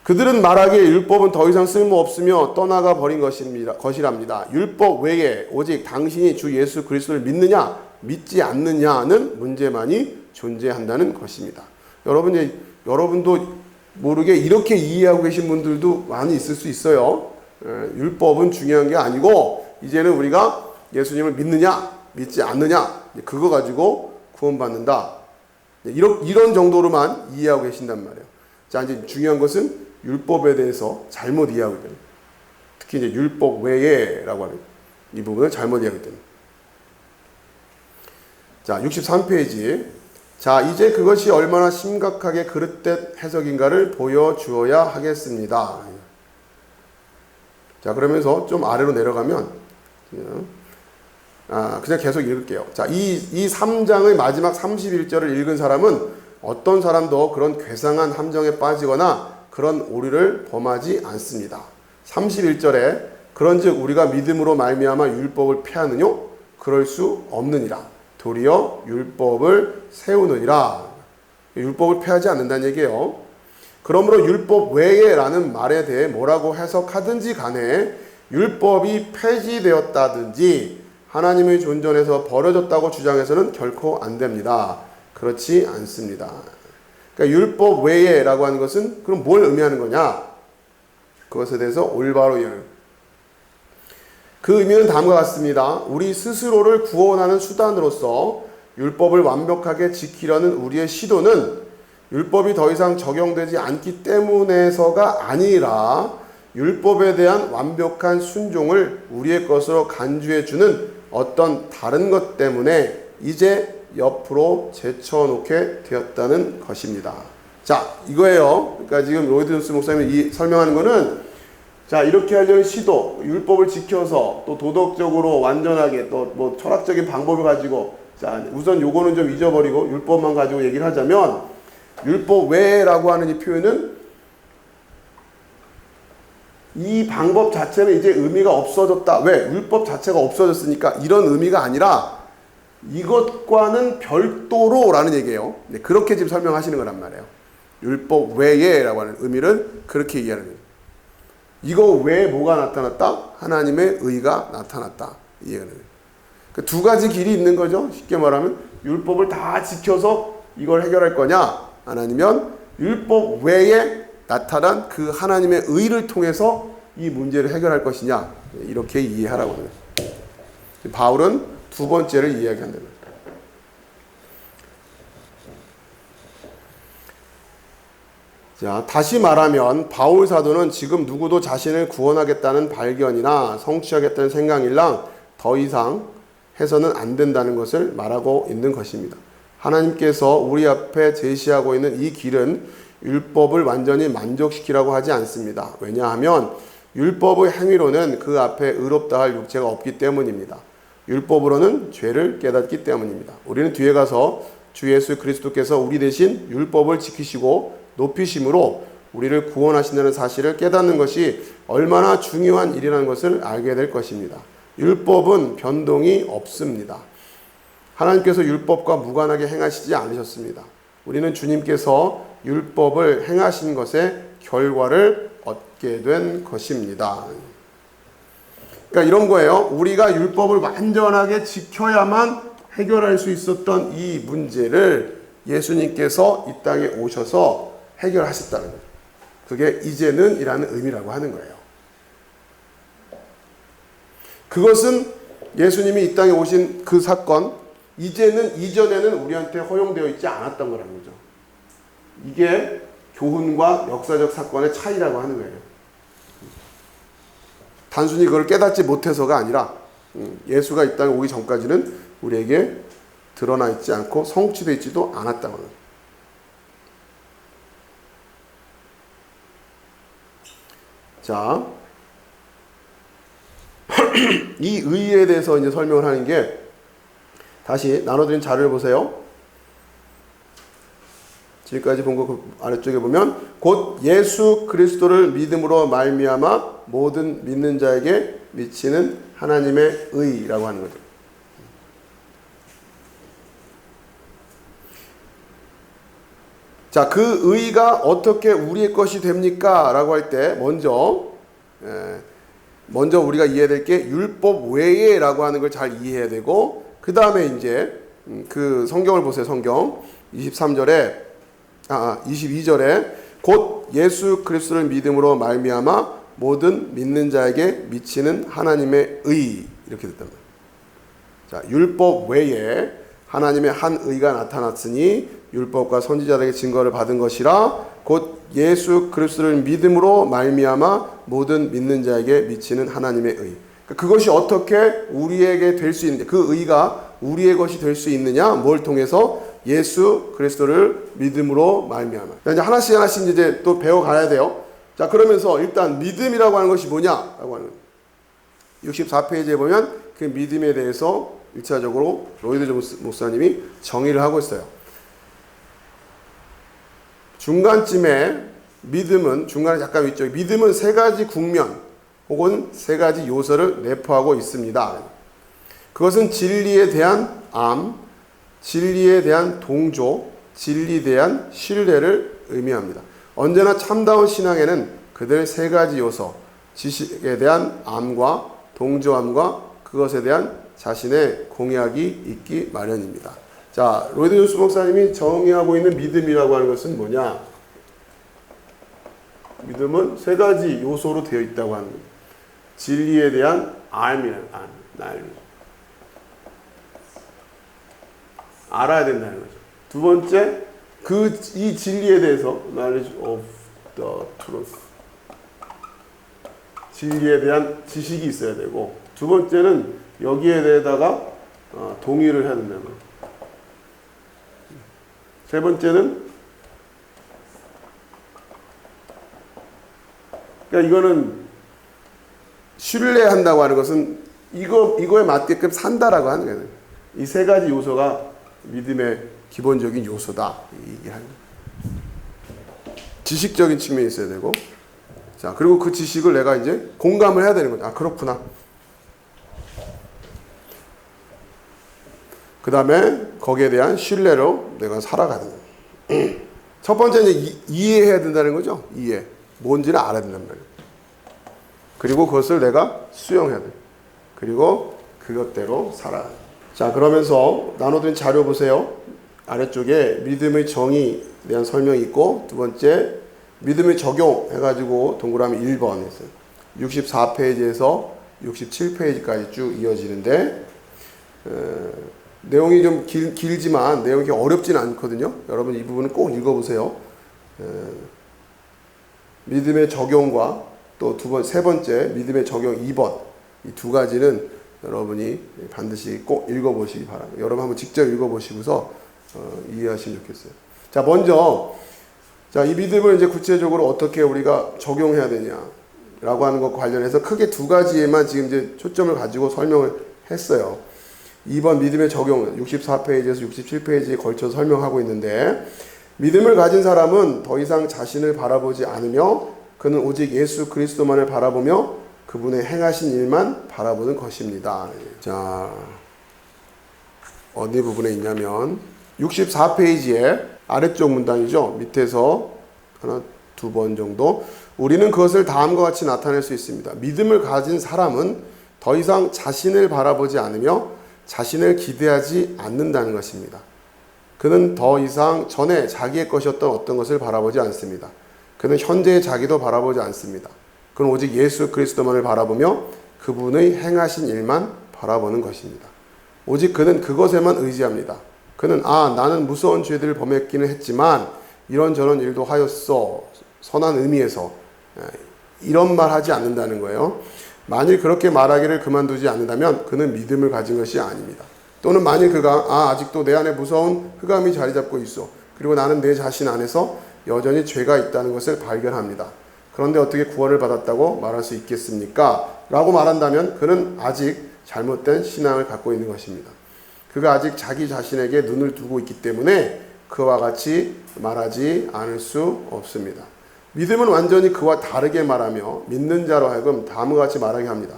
그들은 말하기에 율법은 더 이상 쓸모없으며 떠나가 버린 것이랍니다. 율법 외에 오직 당신이 주 예수 그리스도를 믿느냐 믿지 않느냐는 문제만이 존재한다는 것입니다. 여러분도 모르게 이렇게 이해하고 계신 분들도 많이 있을 수 있어요. 율법은 중요한 게 아니고 이제는 우리가 예수님을 믿느냐 믿지 않느냐 그거 가지고 구원받는다. 이런 정도로만 이해하고 계신단 말이에요. 자, 이제 중요한 것은 율법에 대해서 잘못 이해하고 있다. 특히 이제 율법 외에라고 하는 이 부분을 잘못 이해하고 있다. 자, 63페이지. 자, 이제 그것이 얼마나 심각하게 그릇된 해석인가를 보여주어야 하겠습니다. 자, 그러면서 좀 아래로 내려가면 그냥 계속 읽을게요. 자, 이 3장의 마지막 31절을 읽은 사람은 어떤 사람도 그런 괴상한 함정에 빠지거나 그런 오류를 범하지 않습니다. 31절에 그런즉 우리가 믿음으로 말미암아 율법을 폐하느뇨? 그럴 수 없느니라. 도리어 율법을 세우느니라. 율법을 폐하지 않는다는 얘기예요. 그러므로 율법 외에라는 말에 대해 뭐라고 해석하든지 간에 율법이 폐지되었다든지 하나님의 존전에서 버려졌다고 주장해서는 결코 안 됩니다. 그렇지 않습니다. 그러니까 율법 외에라고 하는 것은 그럼 뭘 의미하는 거냐? 그것에 대해서 올바로 이해를. 그 의미는 다음과 같습니다. 우리 스스로를 구원하는 수단으로서 율법을 완벽하게 지키려는 우리의 시도는 율법이 더 이상 적용되지 않기 때문에서가 아니라 율법에 대한 완벽한 순종을 우리의 것으로 간주해주는 어떤 다른 것 때문에 이제 옆으로 제쳐놓게 되었다는 것입니다. 자, 이거예요. 그러니까 지금 로이드 존스 목사님이 설명하는 거는 자, 이렇게 하려는 시도, 율법을 지켜서 또 도덕적으로 완전하게 또 뭐 철학적인 방법을 가지고 자, 우선 요거는 좀 잊어버리고 율법만 가지고 얘기를 하자면 율법 외라고 하는 이 표현은 이 방법 자체는 이제 의미가 없어졌다. 왜? 율법 자체가 없어졌으니까 이런 의미가 아니라 이것과는 별도로 라는 얘기예요. 네, 그렇게 지금 설명하시는 거란 말이에요. 율법 외에 라고 하는 의미를 그렇게 이해하는 거예요. 이거 외에 뭐가 나타났다? 하나님의 의가 나타났다. 이해가 돼요. 그 두 가지 길이 있는 거죠. 쉽게 말하면 율법을 다 지켜서 이걸 해결할 거냐? 아니면 율법 외에 나타난 그 하나님의 의를 통해서 이 문제를 해결할 것이냐? 이렇게 이해하라고 해요. 바울은 두 번째를 이야기한다. 자, 다시 말하면 바울 사도는 지금 누구도 자신을 구원하겠다는 발견이나 성취하겠다는 생각일랑 더 이상 해서는 안 된다는 것을 말하고 있는 것입니다. 하나님께서 우리 앞에 제시하고 있는 이 길은 율법을 완전히 만족시키라고 하지 않습니다. 왜냐하면 율법의 행위로는 그 앞에 의롭다 할 육체가 없기 때문입니다. 율법으로는 죄를 깨닫기 때문입니다. 우리는 뒤에 가서 주 예수 그리스도께서 우리 대신 율법을 지키시고 높이심으로 우리를 구원하신다는 사실을 깨닫는 것이 얼마나 중요한 일이라는 것을 알게 될 것입니다. 율법은 변동이 없습니다. 하나님께서 율법과 무관하게 행하시지 않으셨습니다. 우리는 주님께서 율법을 행하신 것의 결과를 얻게 된 것입니다. 그러니까 이런 거예요. 우리가 율법을 완전하게 지켜야만 해결할 수 있었던 이 문제를 예수님께서 이 땅에 오셔서 해결하셨다는 거예요. 그게 이제는 이라는 의미라고 하는 거예요. 그것은 예수님이 이 땅에 오신 그 사건, 이전에는 우리한테 허용되어 있지 않았던 거라는 거죠. 이게 교훈과 역사적 사건의 차이라고 하는 거예요. 단순히 그걸 깨닫지 못해서가 아니라 예수가 이 땅에 오기 전까지는 우리에게 드러나 있지 않고 성취되어 있지도 않았다고 합니다. 자, 이 의에 대해서 이제 설명을 하는 게 다시 나눠드린 자료를 보세요. 지금까지 본 거 그 아래쪽에 보면 곧 예수 그리스도를 믿음으로 말미암아 모든 믿는 자에게 미치는 하나님의 의라고 하는 거죠. 자, 그 의가 어떻게 우리의 것이 됩니까? 라고 할 때 먼저 우리가 이해될 게 율법 외에 라고 하는 걸 잘 이해해야 되고, 그 다음에 이제 그 성경을 보세요. 성경 22절에 곧 예수 그리스도를 믿음으로 말미암아 모든 믿는 자에게 미치는 하나님의 의, 이렇게 됐단 말이에요. 자, 율법 외에 하나님의 한 의가 나타났으니 율법과 선지자들에게 증거를 받은 것이라 곧 예수 그리스도를 믿음으로 말미암아 모든 믿는 자에게 미치는 하나님의 의. 그것이 어떻게 우리에게 될 수 있느냐, 그 의가 우리의 것이 될 수 있느냐, 뭘 통해서? 예수 그리스도를 믿음으로 말미암아. 이제 하나씩 이제 또 배워가야 돼요. 자, 그러면서 일단 믿음이라고 하는 것이 뭐냐라고 하는 64페이지에 보면 그 믿음에 대해서 1차적으로 로이드 존스 목사님이 정의를 하고 있어요. 중간쯤에 믿음은, 중간에 약간 위쪽에 믿음은 세 가지 국면 혹은 세 가지 요소를 내포하고 있습니다. 그것은 진리에 대한 암, 진리에 대한 동조, 진리에 대한 신뢰를 의미합니다. 언제나 참다운 신앙에는 그들 세 가지 요소, 지식에 대한 암과 동조함과 그것에 대한 자신의 공약이 있기 마련입니다. 자, 로이드 존스 목사님이 정의하고 있는 믿음이라고 하는 것은 뭐냐? 믿음은 세 가지 요소로 되어 있다고 하는 거예요. 진리에 대한 알미는 알아야 된다는 거죠. 두 번째, 이 진리에 대해서 knowledge of the truth. 진리에 대한 지식이 있어야 되고, 두 번째는 여기에 대해다가 동의를 해야 된다는 거예요. 세 번째는, 그러니까 이거는 신뢰한다고 하는 것은 이거에 맞게끔 산다라고 하는 거예요. 이 세 가지 요소가 믿음의 기본적인 요소다. 이 얘기를 하는 거예요. 지식적인 측면이 있어야 되고, 자, 그리고 그 지식을 내가 이제 공감을 해야 되는 거죠. 아, 그렇구나. 그 다음에 거기에 대한 신뢰로 내가 살아가는 거예요. 첫 번째 이제 이해해야 된다는 거죠. 이해. 뭔지를 알아야 된단 말이에요. 그리고 그것을 내가 수용해야 돼요. 그리고 그것대로 살아가는 거예요. 자, 그러면서 나눠드린 자료 보세요. 아래쪽에 믿음의 정의에 대한 설명이 있고, 두 번째 믿음의 적용 해가지고 동그라미 1번 했어요. 64페이지에서 67페이지까지 쭉 이어지는데, 내용이 좀 길지만 내용이 어렵지는 않거든요. 여러분 이 부분은 꼭 읽어보세요. 믿음의 적용과 또 세 번째 믿음의 적용 2번, 이 두 가지는 여러분이 반드시 꼭 읽어보시기 바랍니다. 여러분 한번 직접 읽어보시고서 이해하시면 좋겠어요. 자, 먼저 이 믿음을 이제 구체적으로 어떻게 우리가 적용해야 되냐라고 하는 것 관련해서 크게 두 가지에만 지금 이제 초점을 가지고 설명을 했어요. 2번 믿음의 적용 64페이지에서 67페이지에 걸쳐 설명하고 있는데, 믿음을 가진 사람은 더 이상 자신을 바라보지 않으며 그는 오직 예수 그리스도만을 바라보며 그분의 행하신 일만 바라보는 것입니다. 자, 어디 부분에 있냐면 64페이지에 아래쪽 문단이죠. 밑에서 하나, 두 번 정도. 우리는 그것을 다음과 같이 나타낼 수 있습니다. 믿음을 가진 사람은 더 이상 자신을 바라보지 않으며 자신을 기대하지 않는다는 것입니다. 그는 더 이상 전에 자기의 것이었던 어떤 것을 바라보지 않습니다. 그는 현재의 자기도 바라보지 않습니다. 그는 오직 예수 그리스도만을 바라보며 그분의 행하신 일만 바라보는 것입니다. 오직 그는 그것에만 의지합니다. 그는 나는 무서운 죄들을 범했기는 했지만 이런저런 일도 하였어. 선한 의미에서 이런 말 하지 않는다는 거예요. 만일 그렇게 말하기를 그만두지 않는다면 그는 믿음을 가진 것이 아닙니다. 또는 만일 그가 아직도 내 안에 무서운 흑암이 자리 잡고 있어. 그리고 나는 내 자신 안에서 여전히 죄가 있다는 것을 발견합니다. 그런데 어떻게 구원을 받았다고 말할 수 있겠습니까? 라고 말한다면 그는 아직 잘못된 신앙을 갖고 있는 것입니다. 그가 아직 자기 자신에게 눈을 두고 있기 때문에 그와 같이 말하지 않을 수 없습니다. 믿음은 완전히 그와 다르게 말하며 믿는 자로 하여금 다음과 같이 말하게 합니다.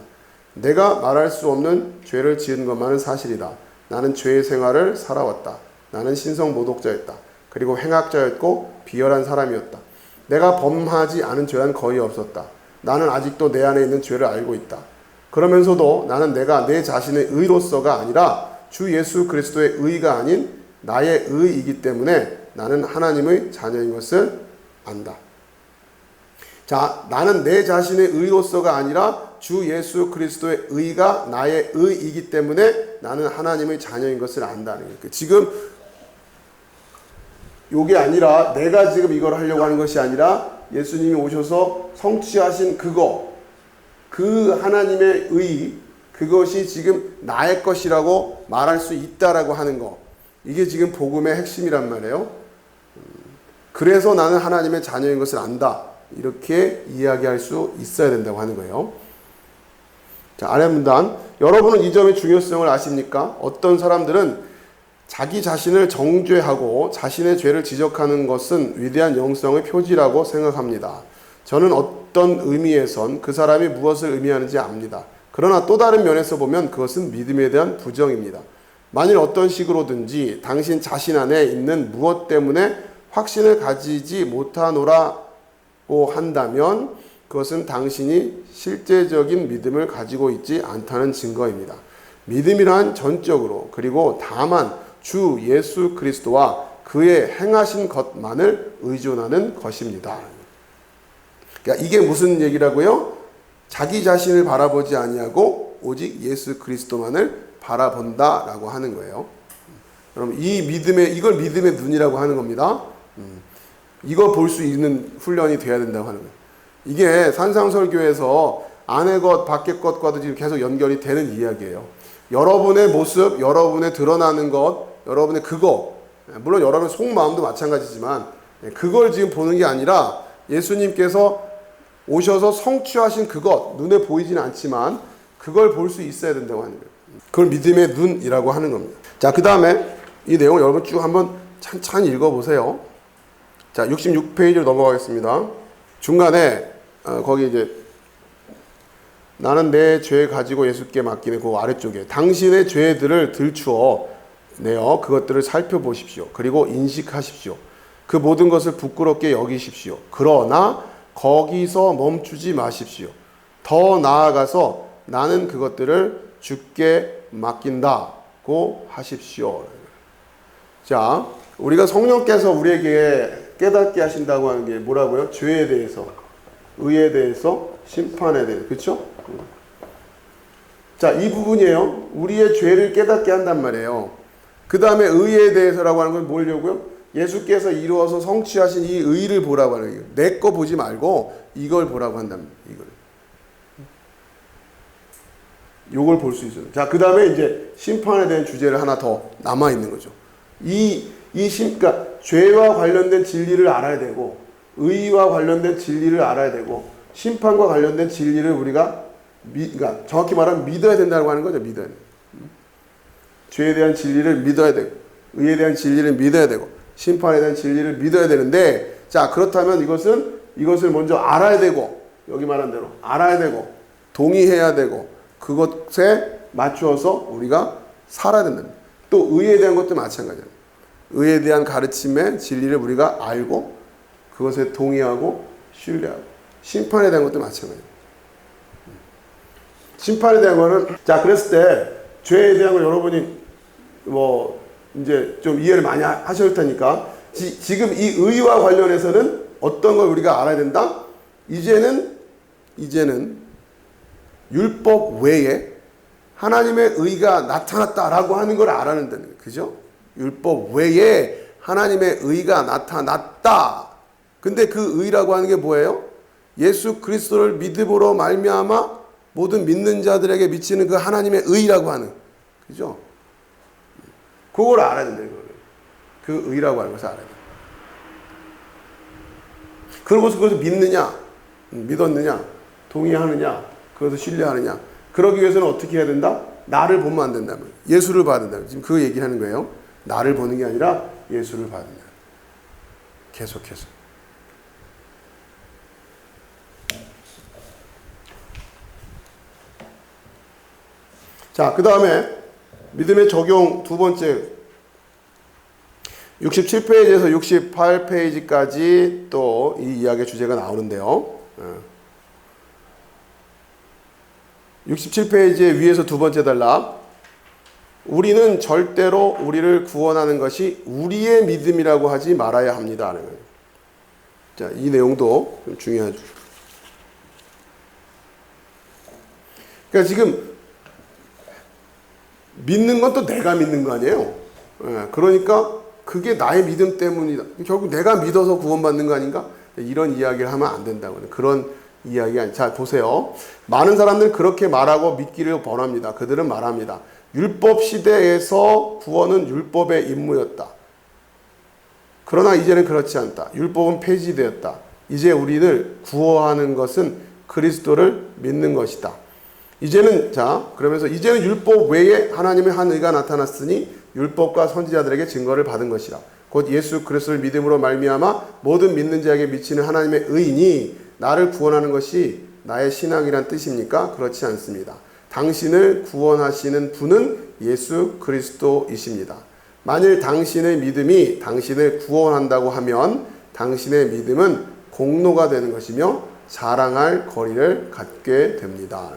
내가 말할 수 없는 죄를 지은 것만은 사실이다. 나는 죄의 생활을 살아왔다. 나는 신성모독자였다. 그리고 행악자였고 비열한 사람이었다. 내가 범하지 않은 죄는 거의 없었다. 나는 아직도 내 안에 있는 죄를 알고 있다. 그러면서도 나는 내가 내 자신의 의로서가 아니라 주 예수 그리스도의 의가 아닌 나의 의이기 때문에 나는 하나님의 자녀인 것을 안다. 자, 나는 내 자신의 의로서가 아니라 주 예수 그리스도의 의가 나의 의이기 때문에 나는 하나님의 자녀인 것을 안다는 거예요. 지금 이게 아니라 내가 지금 이걸 하려고 하는 것이 아니라 예수님이 오셔서 성취하신 그 하나님의 의, 그것이 지금 나의 것이라고 말할 수 있다라고 하는 거. 이게 지금 복음의 핵심이란 말이에요. 그래서 나는 하나님의 자녀인 것을 안다. 이렇게 이야기할 수 있어야 된다고 하는 거예요. 자, 아래 문단. 여러분은 이 점의 중요성을 아십니까? 어떤 사람들은 자기 자신을 정죄하고 자신의 죄를 지적하는 것은 위대한 영성의 표지라고 생각합니다. 저는 어떤 의미에선 그 사람이 무엇을 의미하는지 압니다. 그러나 또 다른 면에서 보면 그것은 믿음에 대한 부정입니다. 만일 어떤 식으로든지 당신 자신 안에 있는 무엇 때문에 확신을 가지지 못하노라고 한다면 그것은 당신이 실제적인 믿음을 가지고 있지 않다는 증거입니다. 믿음이란 전적으로 그리고 다만 주 예수 그리스도와 그의 행하신 것만을 의존하는 것입니다. 그러니까 이게 무슨 얘기라고요? 자기 자신을 바라보지 아니하고 오직 예수 그리스도만을 바라본다라고 하는 거예요. 여러분 이걸 믿음의 눈이라고 하는 겁니다. 이거 볼 수 있는 훈련이 돼야 된다고 하는 거예요. 이게 산상설교에서 안의 것 밖의 것과도 지금 계속 연결이 되는 이야기예요. 여러분의 모습, 여러분의 드러나는 것, 여러분의 그거, 물론 여러분의 속마음도 마찬가지지만 그걸 지금 보는 게 아니라 예수님께서 오셔서 성취하신 그것, 눈에 보이지는 않지만 그걸 볼 수 있어야 된다고 하는 거예요. 그걸 믿음의 눈이라고 하는 겁니다. 자, 그 다음에 이 내용을 여러분 쭉 한번 찬찬히 읽어보세요. 자, 66페이지로 넘어가겠습니다. 중간에 거기 이제 나는 내 죄 가지고 예수께 맡기는 그 아래쪽에 당신의 죄들을 들추어 내어 그것들을 살펴보십시오. 그리고 인식하십시오. 그 모든 것을 부끄럽게 여기십시오. 그러나 거기서 멈추지 마십시오. 더 나아가서 나는 그것들을 주께 맡긴다고 하십시오. 자, 우리가 성령께서 우리에게 깨닫게 하신다고 하는 게 뭐라고요? 죄에 대해서, 의에 대해서, 심판에 대해서. 그렇죠? 자, 이 부분이에요. 우리의 죄를 깨닫게 한단 말이에요. 그 다음에 의에 대해서라고 하는 건 뭐냐고요? 예수께서 이루어서 성취하신 이 의를 보라고 하는 거예요. 내 거 보지 말고 이걸 보라고 한답니다. 이걸 볼 수 있어요. 자, 그 다음에 이제 심판에 대한 주제를 하나 더 남아있는 거죠. 그러니까 죄와 관련된 진리를 알아야 되고, 의와 관련된 진리를 알아야 되고, 심판과 관련된 진리를 우리가 그러니까 정확히 말하면 믿어야 된다고 하는 거죠. 믿어야 돼. 죄에 대한 진리를 믿어야 되고, 의에 대한 진리를 믿어야 되고, 심판에 대한 진리를 믿어야 되는데, 자, 그렇다면 이것을 먼저 알아야 되고, 여기 말한 대로 알아야 되고, 동의해야 되고, 그것에 맞추어서 우리가 살아야 된다. 또 의에 대한 것도 마찬가지예요. 의에 대한 가르침의 진리를 우리가 알고, 그것에 동의하고, 신뢰하고, 심판에 대한 것도 마찬가지예요. 심판에 대한 거는, 자, 그랬을 때, 죄에 대한 걸 여러분이 이제 좀 이해를 많이 하실 테니까, 지금 이 의와 관련해서는 어떤 걸 우리가 알아야 된다? 이제는 율법 외에 하나님의 의가 나타났다라고 하는 걸 알아야 된다는 거예요. 그죠? 율법 외에 하나님의 의가 나타났다. 근데 그 의라고 하는 게 뭐예요? 예수 그리스도를 믿음으로 말미암아 모든 믿는 자들에게 미치는 그 하나님의 의라고 하는, 그죠? 그걸 알아야 된다, 이거를. 그 의라고 하는 것을 알아야 돼. 그러고서 그것을 믿느냐, 믿었느냐, 동의하느냐, 그것을 신뢰하느냐. 그러기 위해서는 어떻게 해야 된다? 나를 보면 안 된다면. 예수를 봐야 된다. 지금 그 얘기를 하는 거예요. 나를 보는 게 아니라 예수를 봐야 된다. 계속해서. 자, 그 다음에 믿음의 적용 두 번째 67페이지에서 68페이지까지 또 이 이야기의 주제가 나오는데요. 67페이지의 위에서 두 번째 단락. 우리는 절대로 우리를 구원하는 것이 우리의 믿음이라고 하지 말아야 합니다 하는 거예요. 자, 이 내용도 좀 중요하죠. 그러니까 지금 믿는 건 또 내가 믿는 거 아니에요. 그러니까 그게 나의 믿음 때문이다. 결국 내가 믿어서 구원받는 거 아닌가? 이런 이야기를 하면 안 된다고. 그런 이야기가 아니에요. 자, 보세요. 많은 사람들은 그렇게 말하고 믿기를 권합니다. 그들은 말합니다. 율법 시대에서 구원은 율법의 임무였다. 그러나 이제는 그렇지 않다. 율법은 폐지되었다. 이제 우리를 구원하는 것은 그리스도를 믿는 것이다. 그러면서 이제는 율법 외에 하나님의 한 의가 나타났으니 율법과 선지자들에게 증거를 받은 것이라. 곧 예수 그리스도를 믿음으로 말미암아 모든 믿는 자에게 미치는 하나님의 의니 나를 구원하는 것이 나의 신앙이란 뜻입니까? 그렇지 않습니다. 당신을 구원하시는 분은 예수 그리스도이십니다. 만일 당신의 믿음이 당신을 구원한다고 하면 당신의 믿음은 공로가 되는 것이며 자랑할 거리를 갖게 됩니다.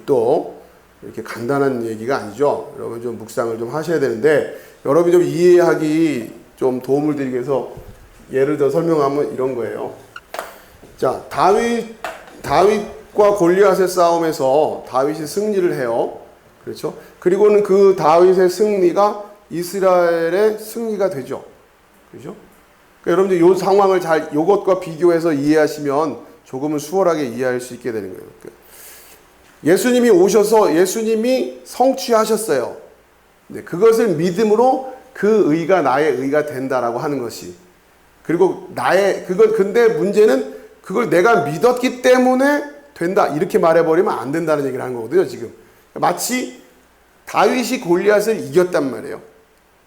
또 이렇게 간단한 얘기가 아니죠. 여러분 좀 묵상을 좀 하셔야 되는데, 여러분이 좀 이해하기 좀 도움을 드리기 위해서 예를 들어 설명하면 이런 거예요. 자, 다윗과 골리앗의 싸움에서 다윗이 승리를 해요. 그렇죠? 그리고는 그 다윗의 승리가 이스라엘의 승리가 되죠. 그렇죠? 그러니까 여러분들 이 상황을 이것과 비교해서 이해하시면 조금은 수월하게 이해할 수 있게 되는 거예요. 예수님이 오셔서 예수님이 성취하셨어요. 그것을 믿음으로 그 의가 나의 의가 된다라고 하는 것이. 그리고 근데 문제는 그걸 내가 믿었기 때문에 된다. 이렇게 말해버리면 안 된다는 얘기를 하는 거거든요, 지금. 마치 다윗이 골리앗을 이겼단 말이에요.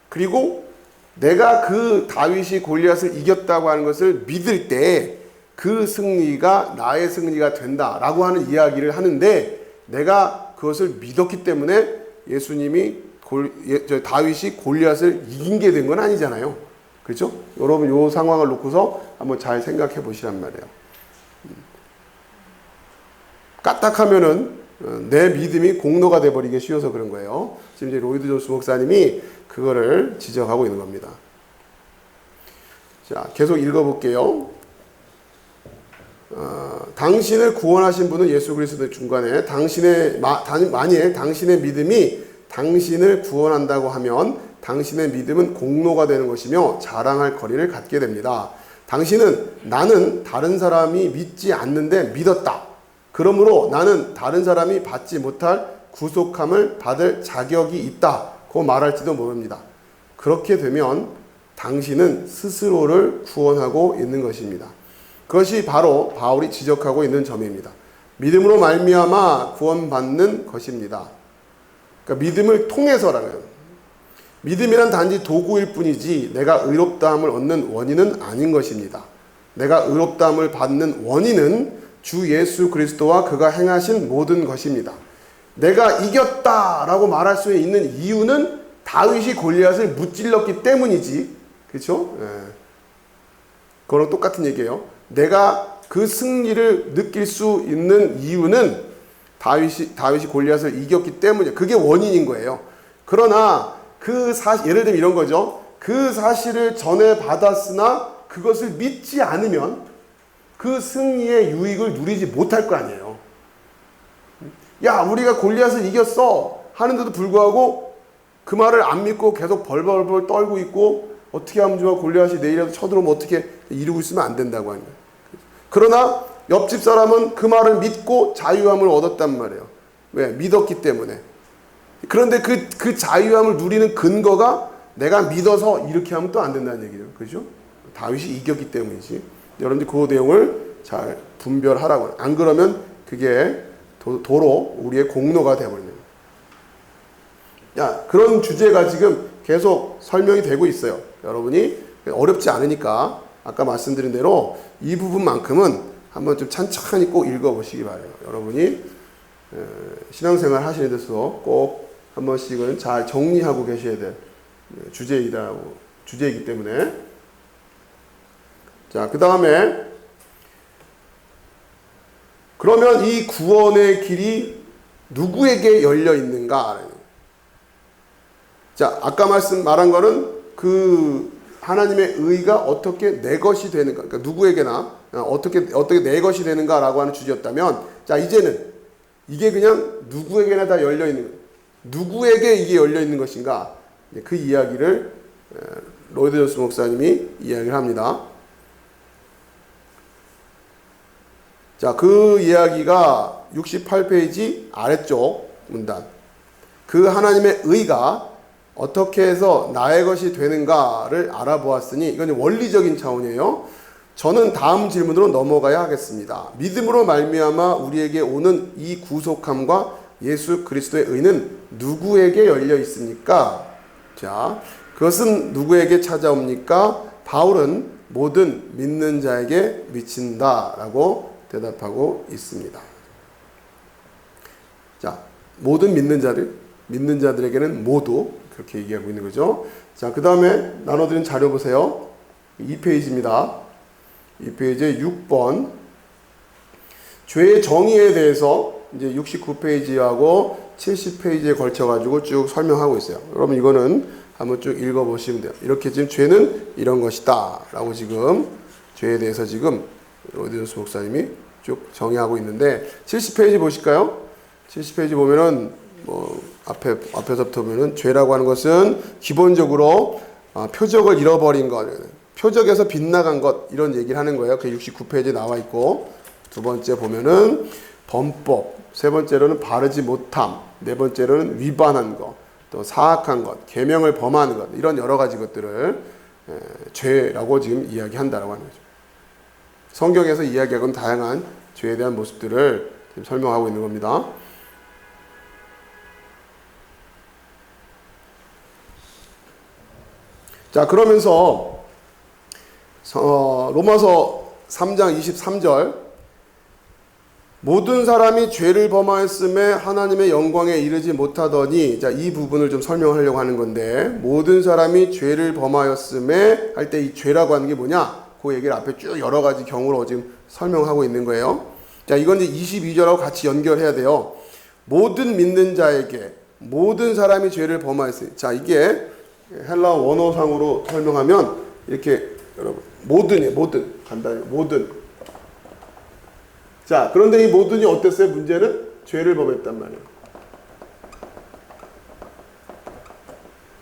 그리고 내가 그 다윗이 골리앗을 이겼다고 하는 것을 믿을 때 그 승리가 나의 승리가 된다라고 하는 이야기를 하는데, 내가 그것을 믿었기 때문에 예수님이 다윗이 골리앗을 이긴 게 된 건 아니잖아요. 그렇죠? 여러분 이 상황을 놓고서 한번 잘 생각해 보시란 말이에요. 까딱하면은 내 믿음이 공로가 돼버리기 쉬워서 그런 거예요. 지금 이제 로이드 존스 목사님이 그거를 지적하고 있는 겁니다. 자, 계속 읽어볼게요. 당신을 구원하신 분은 예수 그리스도의 중간에 만일 당신의 믿음이 당신을 구원한다고 하면 당신의 믿음은 공로가 되는 것이며 자랑할 거리를 갖게 됩니다. 당신은 나는 다른 사람이 믿지 않는데 믿었다. 그러므로 나는 다른 사람이 받지 못할 구속함을 받을 자격이 있다고 말할지도 모릅니다. 그렇게 되면 당신은 스스로를 구원하고 있는 것입니다. 그것이 바로 바울이 지적하고 있는 점입니다. 믿음으로 말미암아 구원받는 것입니다. 그러니까 믿음을 통해서라는 거예요. 믿음이란 단지 도구일 뿐이지 내가 의롭다함을 얻는 원인은 아닌 것입니다. 내가 의롭다함을 받는 원인은 주 예수 그리스도와 그가 행하신 모든 것입니다. 내가 이겼다라고 말할 수 있는 이유는 다윗이 골리앗을 무찔렀기 때문이지. 그렇죠? 예. 그거랑 똑같은 얘기예요. 내가 그 승리를 느낄 수 있는 이유는 다윗이 골리앗을 이겼기 때문이에요. 그게 원인인 거예요. 그러나 예를 들면 이런 거죠. 그 사실을 전해 받았으나 그것을 믿지 않으면 그 승리의 유익을 누리지 못할 거 아니에요. 야, 우리가 골리앗을 이겼어 하는데도 불구하고 그 말을 안 믿고 계속 벌벌벌 떨고 있고, 어떻게 하면 좋아, 골리앗이 내일이라도 쳐들어오면 어떻게, 이러고 있으면 안 된다고 하는 거예요. 그러나 옆집 사람은 그 말을 믿고 자유함을 얻었단 말이에요. 왜? 믿었기 때문에. 그런데 그 자유함을 누리는 근거가 내가 믿어서 이렇게 하면 또 안 된다는 얘기죠. 그죠? 다윗이 이겼기 때문이지. 여러분들 그 내용을 잘 분별하라고. 안 그러면 그게 도로 우리의 공로가 되어버립니다. 그런 주제가 지금 계속 설명이 되고 있어요. 여러분이 어렵지 않으니까 아까 말씀드린 대로 이 부분만큼은 한번 좀 천천히 꼭 읽어보시기 바래요. 여러분이 신앙생활 하시는 데서 꼭 한 번씩은 잘 정리하고 계셔야 될 주제이기 때문에. 자, 그 다음에 그러면 이 구원의 길이 누구에게 열려 있는가? 자, 아까 말한 거는 그 하나님의 의가 어떻게 내 것이 되는가, 그러니까 누구에게나 어떻게 내 것이 되는가라고 하는 주제였다면, 자, 이제는 이게 그냥 누구에게나 다 열려 있는 거예요. 누구에게 이게 열려 있는 것인가? 그 이야기를 로이드 존스 목사님이 이야기를 합니다. 자, 그 이야기가 68페이지 아래쪽 문단. 그 하나님의 의가 어떻게 해서 나의 것이 되는가를 알아보았으니, 이건 원리적인 차원이에요. 저는 다음 질문으로 넘어가야 하겠습니다. 믿음으로 말미암아 우리에게 오는 이 구속함과 예수 그리스도의 의는 누구에게 열려 있습니까? 자, 그것은 누구에게 찾아옵니까? 바울은 모든 믿는 자에게 미친다라고 대답하고 있습니다. 자, 모든 믿는 자들에게는 모두 그렇게 얘기하고 있는 거죠. 자, 그 다음에 나눠드린 자료 보세요. 2페이지입니다. 2페이지에 6번. 죄의 정의에 대해서 이제 69페이지하고 70페이지에 걸쳐가지고 쭉 설명하고 있어요. 여러분 이거는 한번 쭉 읽어보시면 돼요. 이렇게 지금 죄는 이런 것이다 라고 지금 죄에 대해서 지금 로이드 존스 목사님이 쭉 정의하고 있는데, 70페이지 보실까요? 70페이지 보면은 앞에서부터 보면은 죄라고 하는 것은 기본적으로 표적을 잃어버린 것, 표적에서 빗나간 것, 이런 얘기를 하는 거예요. 그 69페이지에 나와 있고, 두 번째 보면은 범법, 세 번째로는 바르지 못함, 네 번째로는 위반한 것, 또 사악한 것, 계명을 범하는 것, 이런 여러 가지 것들을 죄라고 지금 이야기한다라고 하는 거죠. 성경에서 이야기하고는 다양한 죄에 대한 모습들을 지금 설명하고 있는 겁니다. 자, 그러면서 로마서 3장 23절 모든 사람이 죄를 범하였음에 하나님의 영광에 이르지 못하더니, 자, 이 부분을 좀 설명하려고 하는 건데, 모든 사람이 죄를 범하였음에 할 때 이 죄라고 하는 게 뭐냐? 그 얘기를 앞에 쭉 여러 가지 경우로 지금 설명하고 있는 거예요. 자, 이건 이제 22절하고 같이 연결해야 돼요. 모든 믿는 자에게 모든 사람이 죄를 범하였으니, 자, 이게 헬라어 원어상으로 설명하면 이렇게 여러분 모든이에요. 모든 간단히 모든. 자, 그런데 이 모든이 어땠어요? 문제는 죄를 범했단 말이에요.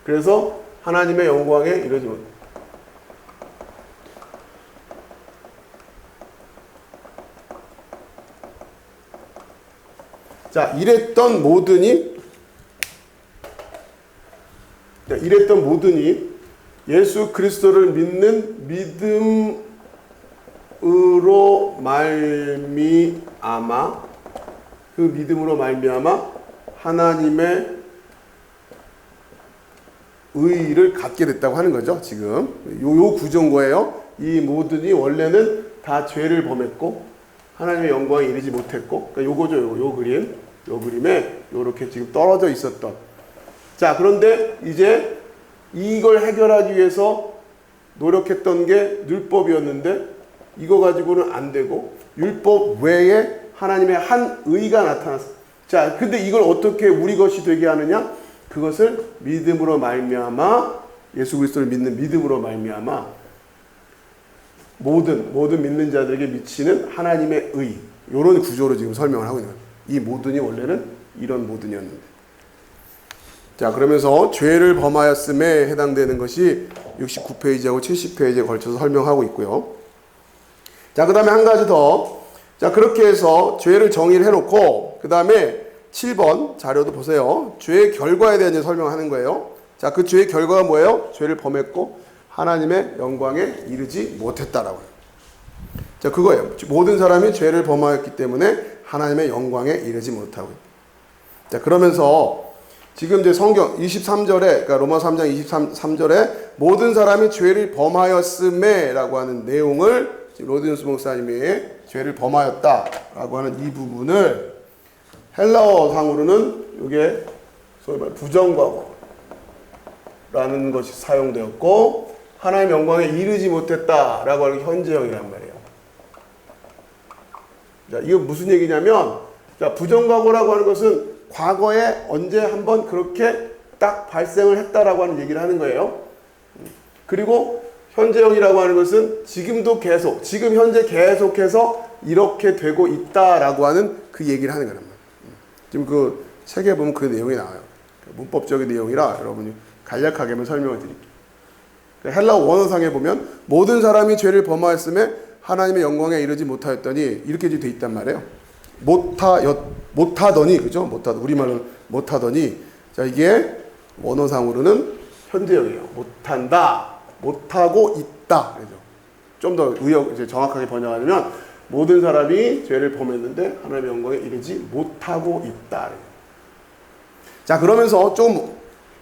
그래서 하나님의 영광에 이르지 못. 자, 이랬던 모든이 예수 그리스도를 믿는 믿음으로 말미암아, 그 믿음으로 말미암아 하나님의 의의를 갖게 됐다고 하는 거죠. 지금 요 구조인 거예요. 이 모든이 원래는 다 죄를 범했고 하나님의 영광에 이르지 못했고, 그러니까 요거죠. 요 그림에 요렇게 지금 떨어져 있었던. 자, 그런데 이제 이걸 해결하기 위해서 노력했던 게 율법이었는데 이거 가지고는 안 되고 율법 외에 하나님의 한 의가 나타났어. 자, 근데 이걸 어떻게 우리 것이 되게 하느냐? 그것을 믿음으로 말미암아, 예수 그리스도를 믿는 믿음으로 말미암아 모든 믿는 자들에게 미치는 하나님의 의, 이런 구조로 지금 설명을 하고 있는 거예요. 이 모든이 원래는 이런 모든이었는데. 자, 그러면서 죄를 범하였음에 해당되는 것이 69페이지하고 70페이지에 걸쳐서 설명하고 있고요. 자, 그 다음에 한 가지 더. 자, 그렇게 해서 죄를 정의를 해놓고, 그 다음에 7번 자료도 보세요. 죄의 결과에 대한 설명하는 거예요. 자, 그 죄의 결과가 뭐예요? 죄를 범했고 하나님의 영광에 이르지 못했다라고 해요. 자, 그거예요. 모든 사람이 죄를 범하였기 때문에 하나님의 영광에 이르지 못하고. 자, 그러면서 지금 이제 성경 23절에, 그러니까 로마 3장 23절에 모든 사람이 죄를 범하였음에 라고 하는 내용을 로드니우스 목사님이 죄를 범하였다라고 하는 이 부분을 헬라어 상으로는 이게 소위 말 부정과거라는 것이 사용되었고 하나님의 영광에 이르지 못했다라고 하는 현재형이란 말이에요. 자, 이거 무슨 얘기냐면, 자, 부정과거라고 하는 것은 과거에 언제 한번 그렇게 딱 발생을 했다라고 하는 얘기를 하는 거예요. 그리고 현재형이라고 하는 것은 지금도 계속, 지금 현재 계속해서 이렇게 되고 있다라고 하는 그 얘기를 하는 거란 말이에요. 지금 그 책에 보면 그 내용이 나와요. 문법적인 내용이라 여러분이 간략하게만 설명을 드릴게요. 헬라어 원어상에 보면 모든 사람이 죄를 범하였음에 하나님의 영광에 이르지 못하였더니 이렇게 돼 있단 말이에요. 못하더니, 그죠? 우리말로 못하더니. 자, 이게 원어상으로는 현재형이에요. 못한다, 못하고 있다. 그죠? 좀 더 이제 정확하게 번역하면 모든 사람이 죄를 범했는데 하나님의 영광에 이르지 못하고 있다. 자, 그러면서 좀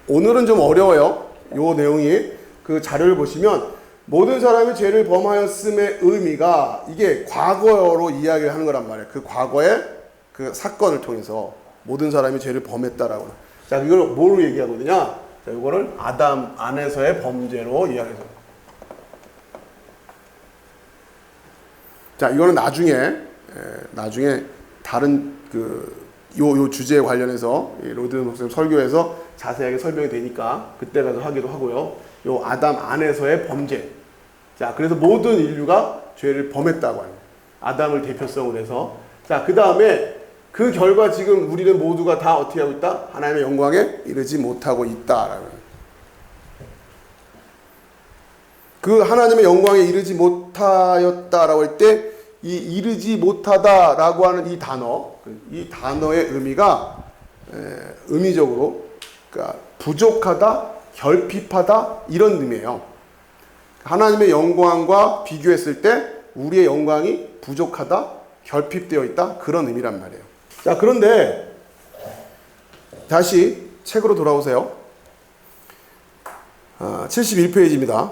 오늘은 좀 어려워요. 요 내용이. 그 자료를 보시면 모든 사람이 죄를 범하였음의 의미가 이게 과거로 이야기를 하는 거란 말이에요. 그 과거의 그 사건을 통해서 모든 사람이 죄를 범했다라고. 자, 이걸 뭐로 얘기하거든요? 자, 이거를 아담 안에서의 범죄로 이야기해서. 자, 이거는 나중에 다른 요 주제에 관련해서 로드 목사님 설교에서 자세하게 설명이 되니까 그때 가서 하기도 하고요. 요 아담 안에서의 범죄. 자, 그래서 모든 인류가 죄를 범했다고 합니다. 아담을 대표성으로 해서. 자, 그 다음에 그 결과 지금 우리는 모두가 다 어떻게 하고 있다? 하나님의 영광에 이르지 못하고 있다라는. 그 하나님의 영광에 이르지 못하였다라고 할 때 이 이르지 못하다라고 하는 이 단어의 의미가 의미적으로 그러니까 부족하다, 결핍하다 이런 의미예요. 하나님의 영광과 비교했을 때 우리의 영광이 부족하다, 결핍되어 있다 그런 의미란 말이에요. 자, 그런데 다시 책으로 돌아오세요. 71페이지입니다.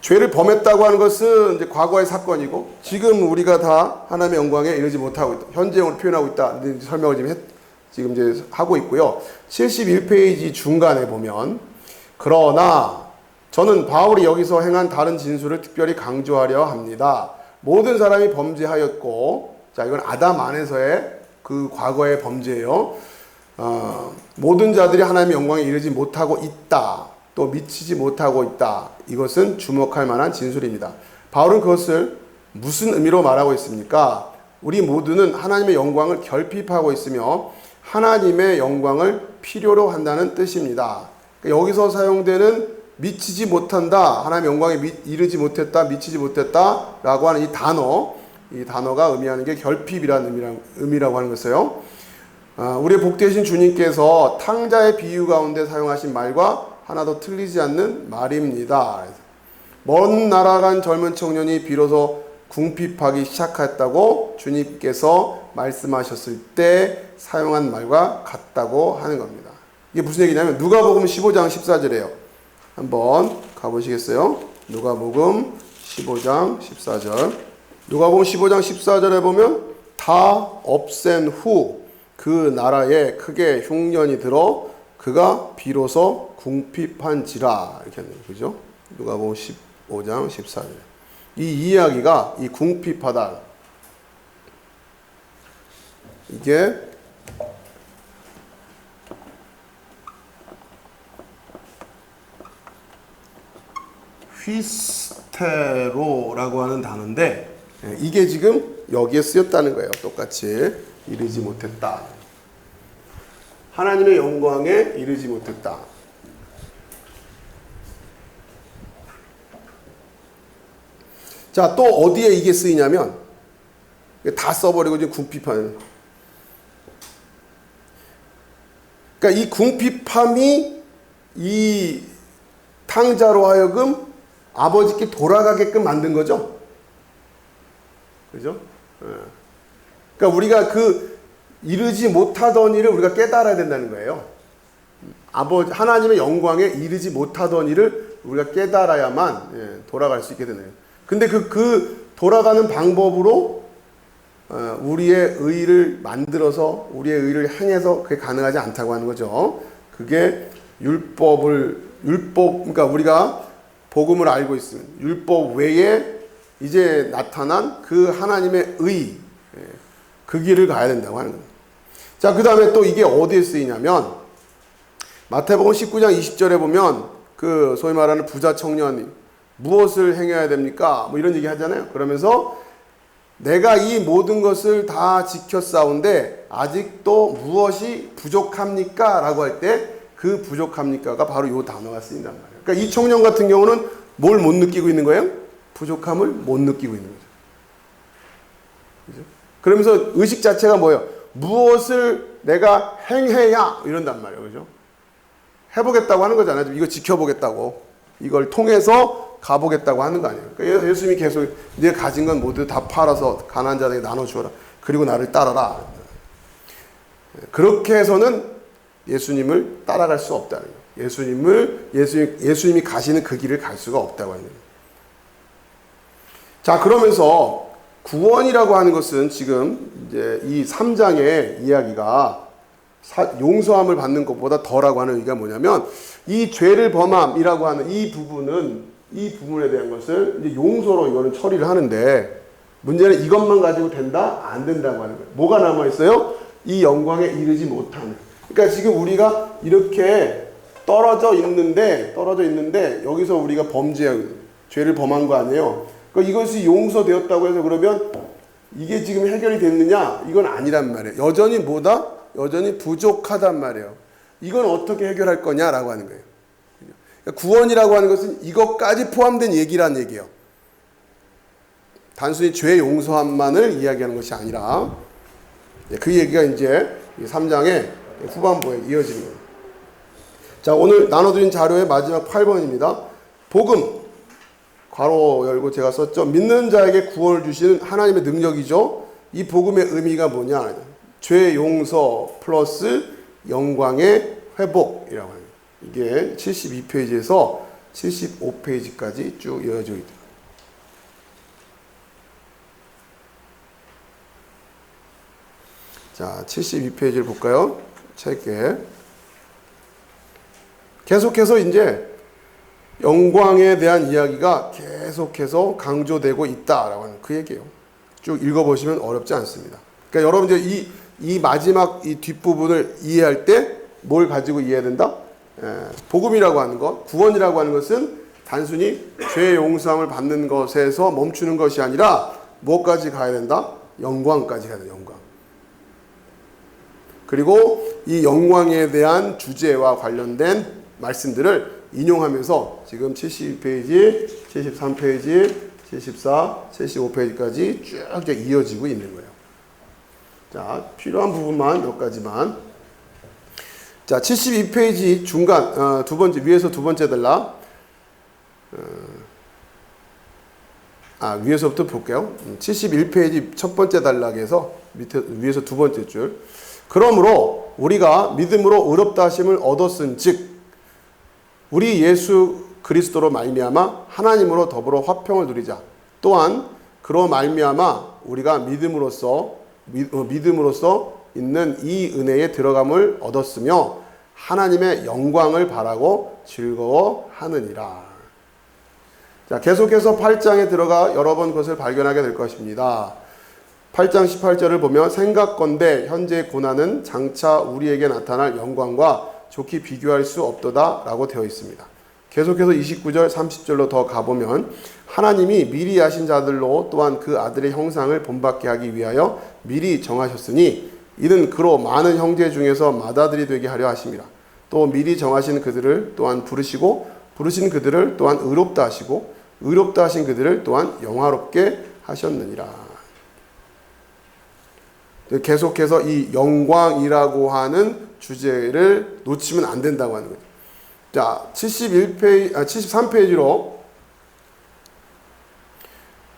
죄를 범했다고 하는 것은 이제 과거의 사건이고 지금 우리가 다 하나님의 영광에 이르지 못하고 있다. 현재형으로 표현하고 있다. 설명을 지금 이제 하고 있고요. 71페이지 중간에 보면 그러나 저는 바울이 여기서 행한 다른 진술을 특별히 강조하려 합니다. 모든 사람이 범죄하였고, 자 이건 아담 안에서의 그 과거의 범죄예요. 모든 자들이 하나님의 영광에 이르지 못하고 있다. 또 미치지 못하고 있다. 이것은 주목할 만한 진술입니다. 바울은 그것을 무슨 의미로 말하고 있습니까? 우리 모두는 하나님의 영광을 결핍하고 있으며 하나님의 영광을 필요로 한다는 뜻입니다. 여기서 사용되는 미치지 못한다, 하나님의 영광에 이르지 못했다, 미치지 못했다 라고 하는 이 단어가 의미하는 게 결핍이라는 의미라고 하는 것이에요. 우리의 복되신 주님께서 탕자의 비유 가운데 사용하신 말과 하나도 틀리지 않는 말입니다. 먼 나라 간 젊은 청년이 비로소 궁핍하기 시작했다고 주님께서 말씀하셨을 때 사용한 말과 같다고 하는 겁니다. 이게 무슨 얘기냐면 누가복음 15장 14절이에요. 한번 가보시겠어요? 누가복음 15장 14절. 누가복음 15장 14절에 보면 다 없앤 후 그 나라에 크게 흉년이 들어 그가 비로소 궁핍한지라 이렇게 하네요. 그죠? 누가복음 15장 14절. 이 이야기가 이 궁핍하다. 이게 휘스테로라고 하는 단어인데 이게 지금 여기에 쓰였다는 거예요. 똑같이 이르지 못했다. 하나님의 영광에 이르지 못했다. 자, 또 어디에 이게 쓰이냐면 다 써버리고 지금 궁핍한. 그러니까 이 궁핍함이 이 탕자로 하여금 아버지께 돌아가게끔 만든 거죠. 그죠? 그러니까 우리가 그 이르지 못하던 일을 우리가 깨달아야 된다는 거예요. 하나님의 영광에 이르지 못하던 일을 우리가 깨달아야만 돌아갈 수 있게 되네요. 근데 그 돌아가는 방법으로 우리의 의를 만들어서 우리의 의를 행해서 그게 가능하지 않다고 하는 거죠. 그게 그러니까 우리가 복음을 알고 있으면 율법 외에 이제 나타난 그 하나님의 의, 그 길을 가야 된다고 하는 겁니다. 자, 그 다음에 또 이게 어디에 쓰이냐면 마태복음 19장 20절에 보면 그 소위 말하는 부자 청년이 무엇을 행해야 됩니까? 뭐 이런 얘기 하잖아요. 그러면서 내가 이 모든 것을 다 지켰사온데 아직도 무엇이 부족합니까? 라고 할 때 그 부족합니까가 바로 이 단어가 쓰인단 말이에요. 그러니까 이 청년 같은 경우는 뭘 못 느끼고 있는 거예요? 부족함을 못 느끼고 있는 거죠. 그죠? 그러면서 의식 자체가 뭐예요? 무엇을 내가 행해야 이런단 말이에요. 그죠? 해보겠다고 하는 거잖아요. 이거 지켜보겠다고. 이걸 통해서 가보겠다고 하는 거 아니에요. 그러니까 예수님이 계속 네가 가진 건 모두 다 팔아서 가난한 자들에게 나눠주어라. 그리고 나를 따라라. 그렇게 해서는 예수님을 따라갈 수 없다는 거예요. 예수님이 가시는 그 길을 갈 수가 없다고 하는 거예요. 자, 그러면서 구원이라고 하는 것은 지금 이제 이 3장의 이야기가 용서함을 받는 것보다 더라고 하는 의미가 뭐냐면 이 죄를 범함이라고 하는 이 부분에 대한 것을 이제 용서로 이거는 처리를 하는데 문제는 이것만 가지고 된다? 안 된다고 하는 거예요. 뭐가 남아있어요? 이 영광에 이르지 못하는. 그러니까 지금 우리가 이렇게 떨어져 있는데 여기서 우리가 죄를 범한 거 아니에요. 그러니까 이것이 용서되었다고 해서 그러면 이게 지금 해결이 됐느냐? 이건 아니란 말이에요. 여전히 부족하단 말이에요. 이건 어떻게 해결할 거냐라고 하는 거예요. 그러니까 구원이라고 하는 것은 이것까지 포함된 얘기란 얘기예요. 단순히 죄 용서함만을 이야기하는 것이 아니라 그 얘기가 이제 3장의 후반부에 이어지는 거예요. 자, 오늘 나눠드린 자료의 마지막 8번입니다. 복음, 괄호 열고 제가 썼죠. 믿는 자에게 구원을 주시는 하나님의 능력이죠. 이 복음의 의미가 뭐냐? 죄 용서 플러스 영광의 회복이라고 합니다. 이게 72페이지에서 75페이지까지 쭉 이어져 있다. 자, 72페이지를 볼까요? 책에 계속해서 이제 영광에 대한 이야기가 계속해서 강조되고 있다라고 하는 그 얘기예요. 쭉 읽어보시면 어렵지 않습니다. 그러니까 여러분 이제 이 마지막 이 뒷부분을 이해할 때 뭘 가지고 이해해야 된다? 복음이라고 하는 것, 구원이라고 하는 것은 단순히 죄 용서함을 받는 것에서 멈추는 것이 아니라 무엇까지 가야 된다? 영광까지 가야 된다. 영광. 그리고 이 영광에 대한 주제와 관련된 말씀들을 인용하면서 지금 72페이지, 73페이지, 74, 75페이지까지 쭉 이제 이어지고 있는 거예요. 자, 필요한 부분만 몇 가지만. 자, 72페이지 중간, 두 번째, 위에서 두 번째 달라. 위에서부터 볼게요. 71페이지 첫 번째 단락에서 위에서 두 번째 줄. 그러므로 우리가 믿음으로 의롭다 하심을 얻었은즉 우리 예수 그리스도로 말미암아 하나님으로 더불어 화평을 누리자. 또한 그로 말미암아 우리가 믿음으로써 있는 이 은혜에 들어감을 얻었으며 하나님의 영광을 바라고 즐거워하느니라. 자, 계속해서 8장에 들어가 여러 번 그것을 발견하게 될 것입니다. 8장 18절을 보면 생각건대 현재의 고난은 장차 우리에게 나타날 영광과 좋게 비교할 수 없도다 라고 되어 있습니다. 계속해서 29절 30절로 더 가보면 하나님이 미리 아신 자들로 또한 그 아들의 형상을 본받게 하기 위하여 미리 정하셨으니 이는 그로 많은 형제 중에서 맏아들이 되게 하려 하심이라. 또 미리 정하신 그들을 또한 부르시고 부르신 그들을 또한 의롭다 하시고 의롭다 하신 그들을 또한 영화롭게 하셨느니라. 계속해서 이 영광이라고 하는 주제를 놓치면 안 된다고 하는 거죠. 자, 73페이지로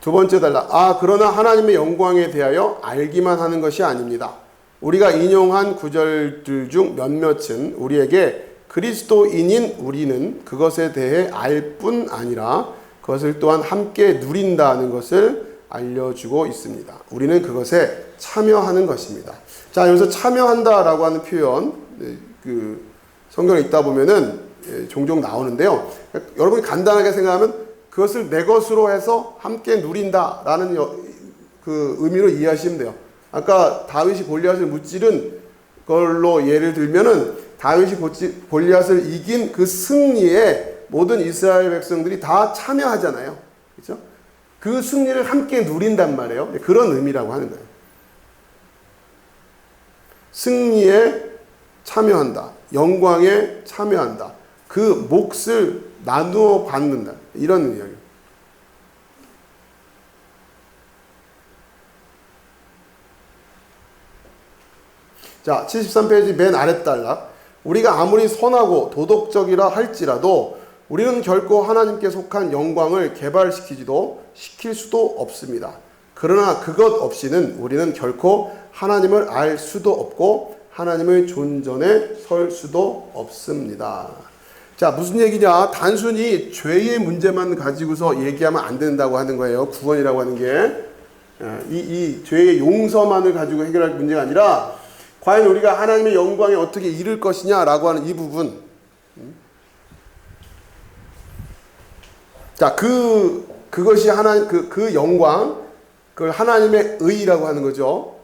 두 번째 단락. 그러나 하나님의 영광에 대하여 알기만 하는 것이 아닙니다. 우리가 인용한 구절들 중 몇몇은 우리에게 그리스도인인 우리는 그것에 대해 알 뿐 아니라 그것을 또한 함께 누린다는 것을 알려주고 있습니다. 우리는 그것에 참여하는 것입니다. 자, 여기서 참여한다라고 하는 표현, 그 성경에 있다 보면은 종종 나오는데요. 여러분이 간단하게 생각하면 그것을 내 것으로 해서 함께 누린다라는 그 의미로 이해하시면 돼요. 아까 다윗이 골리앗을 무찌른 걸로 예를 들면은 다윗이 골리앗을 이긴 그 승리에 모든 이스라엘 백성들이 다 참여하잖아요. 그렇죠? 그 승리를 함께 누린단 말이에요. 그런 의미라고 하는 거예요. 승리에 참여한다. 영광에 참여한다. 그 몫을 나누어 받는다. 이런 이야기예요. 자, 73페이지 맨 아래 단락. 우리가 아무리 선하고 도덕적이라 할지라도 우리는 결코 하나님께 속한 영광을 개발시키지도 시킬 수도 없습니다. 그러나 그것 없이는 우리는 결코 하나님을 알 수도 없고 하나님의 존전에 설 수도 없습니다. 자, 무슨 얘기냐? 단순히 죄의 문제만 가지고서 얘기하면 안 된다고 하는 거예요. 구원이라고 하는 게. 이 죄의 용서만을 가지고 해결할 문제가 아니라 과연 우리가 하나님의 영광에 어떻게 이를 것이냐라고 하는 이 부분. 자, 그것이 그 영광, 그걸 하나님의 의라고 하는 거죠.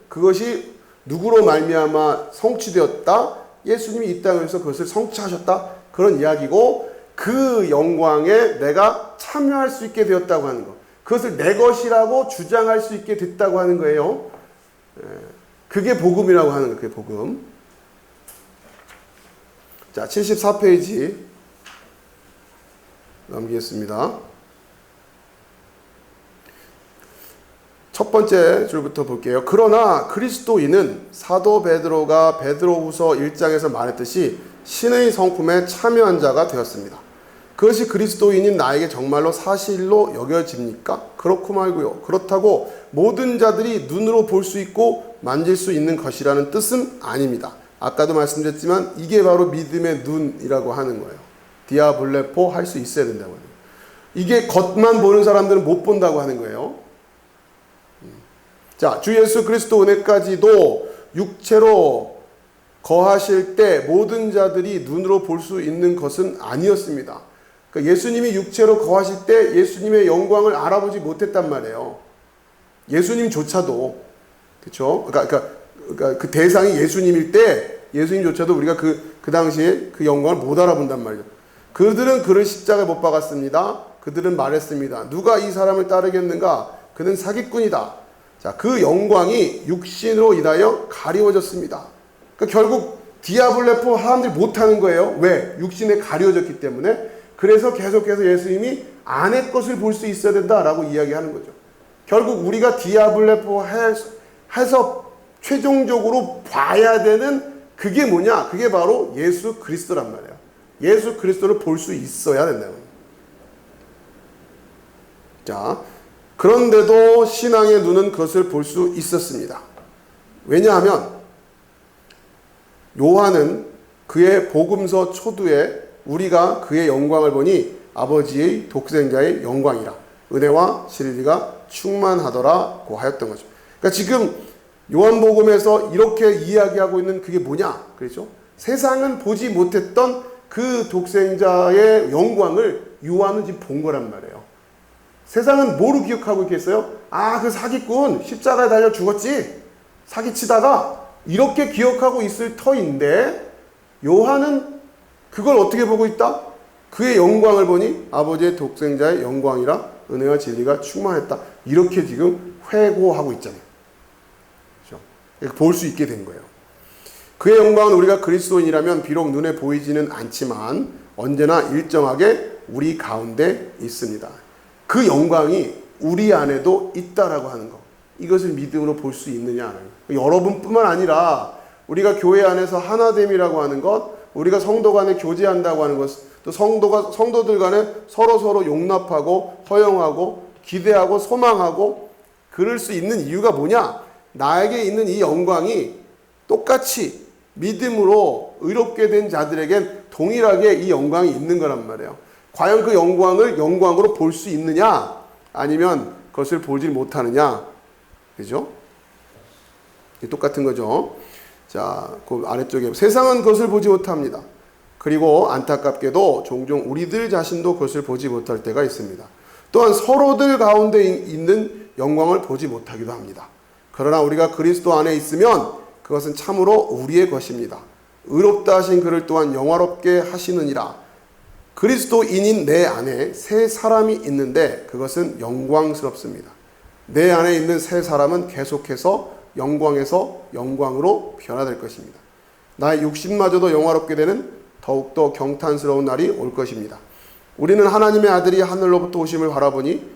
그것이 누구로 말미암아 성취되었다? 예수님이 이 땅에서 그것을 성취하셨다? 그런 이야기고, 그 영광에 내가 참여할 수 있게 되었다고 하는 것. 그것을 내 것이라고 주장할 수 있게 됐다고 하는 거예요. 그게 복음이라고 하는 거예요. 그게 복음. 자, 74페이지 넘기겠습니다. 첫 번째 줄부터 볼게요. 그러나 그리스도인은 사도 베드로가 베드로후서 1장에서 말했듯이 신의 성품에 참여한 자가 되었습니다. 그것이 그리스도인인 나에게 정말로 사실로 여겨집니까? 그렇고 말고요. 그렇다고 모든 자들이 눈으로 볼 수 있고 만질 수 있는 것이라는 뜻은 아닙니다. 아까도 말씀드렸지만 이게 바로 믿음의 눈이라고 하는 거예요. 디아블레포 할 수 있어야 된다고 하는 거예요. 이게 겉만 보는 사람들은 못 본다고 하는 거예요. 자, 주 예수 그리스도 은혜까지도 육체로 거하실 때 모든 자들이 눈으로 볼 수 있는 것은 아니었습니다. 그러니까 예수님이 육체로 거하실 때 예수님의 영광을 알아보지 못했단 말이에요. 예수님조차도. 그렇죠? 그러니까 그 대상이 예수님일 때 예수님조차도 우리가 그 당시에 그 영광을 못 알아본단 말이죠. 그들은 그를 십자가에 못 박았습니다. 그들은 말했습니다. 누가 이 사람을 따르겠는가? 그는 사기꾼이다. 자, 그 영광이 육신으로 인하여 가리워졌습니다. 그러니까 결국 디아블레포 사람들이 못하는 거예요. 왜? 육신에 가리워졌기 때문에. 그래서 계속해서 예수님이 안의 것을 볼 수 있어야 된다라고 이야기하는 거죠. 결국 우리가 디아블레포 해서 최종적으로 봐야 되는 그게 뭐냐? 그게 바로 예수 그리스도란 말이에요. 예수 그리스도를 볼 수 있어야 된다는 거예요. 자, 그런데도 신앙의 눈은 그것을 볼 수 있었습니다. 왜냐하면 요한은 그의 복음서 초두에 우리가 그의 영광을 보니 아버지의 독생자의 영광이라 은혜와 진리가 충만하더라고 하였던 거죠. 그러니까 지금 요한복음에서 이렇게 이야기하고 있는 그게 뭐냐? 그렇죠? 세상은 보지 못했던 그 독생자의 영광을 요한은 지금 본 거란 말이에요. 세상은 뭐로 기억하고 있겠어요? 아, 그 사기꾼 십자가에 달려 죽었지? 사기치다가 이렇게 기억하고 있을 터인데 요한은 그걸 어떻게 보고 있다? 그의 영광을 보니 아버지의 독생자의 영광이라 은혜와 진리가 충만했다. 이렇게 지금 회고하고 있잖아요. 그렇죠? 볼 수 있게 된 거예요. 그의 영광은 우리가 그리스도인이라면 비록 눈에 보이지는 않지만 언제나 일정하게 우리 가운데 있습니다. 그 영광이 우리 안에도 있다라고 하는 거. 이것을 믿음으로 볼 수 있느냐. 여러분뿐만 아니라 우리가 교회 안에서 하나됨이라고 하는 것, 우리가 성도 간에 교제한다고 하는 것, 또 성도들 간에 서로 용납하고 허용하고 기대하고 소망하고 그럴 수 있는 이유가 뭐냐? 나에게 있는 이 영광이 똑같이 믿음으로 의롭게 된 자들에겐 동일하게 이 영광이 있는 거란 말이에요. 과연 그 영광을 영광으로 볼 수 있느냐? 아니면 그것을 보지 못하느냐? 그죠? 똑같은 거죠. 자, 그 아래쪽에 세상은 그것을 보지 못합니다. 그리고 안타깝게도 종종 우리들 자신도 그것을 보지 못할 때가 있습니다. 또한 서로들 가운데 있는 영광을 보지 못하기도 합니다. 그러나 우리가 그리스도 안에 있으면 그것은 참으로 우리의 것입니다. 의롭다 하신 그를 또한 영화롭게 하시느니라. 그리스도인인 내 안에 새 사람이 있는데 그것은 영광스럽습니다. 내 안에 있는 새 사람은 계속해서 영광에서 영광으로 변화될 것입니다. 나의 육신마저도 영화롭게 되는 더욱더 경탄스러운 날이 올 것입니다. 우리는 하나님의 아들이 하늘로부터 오심을 바라보니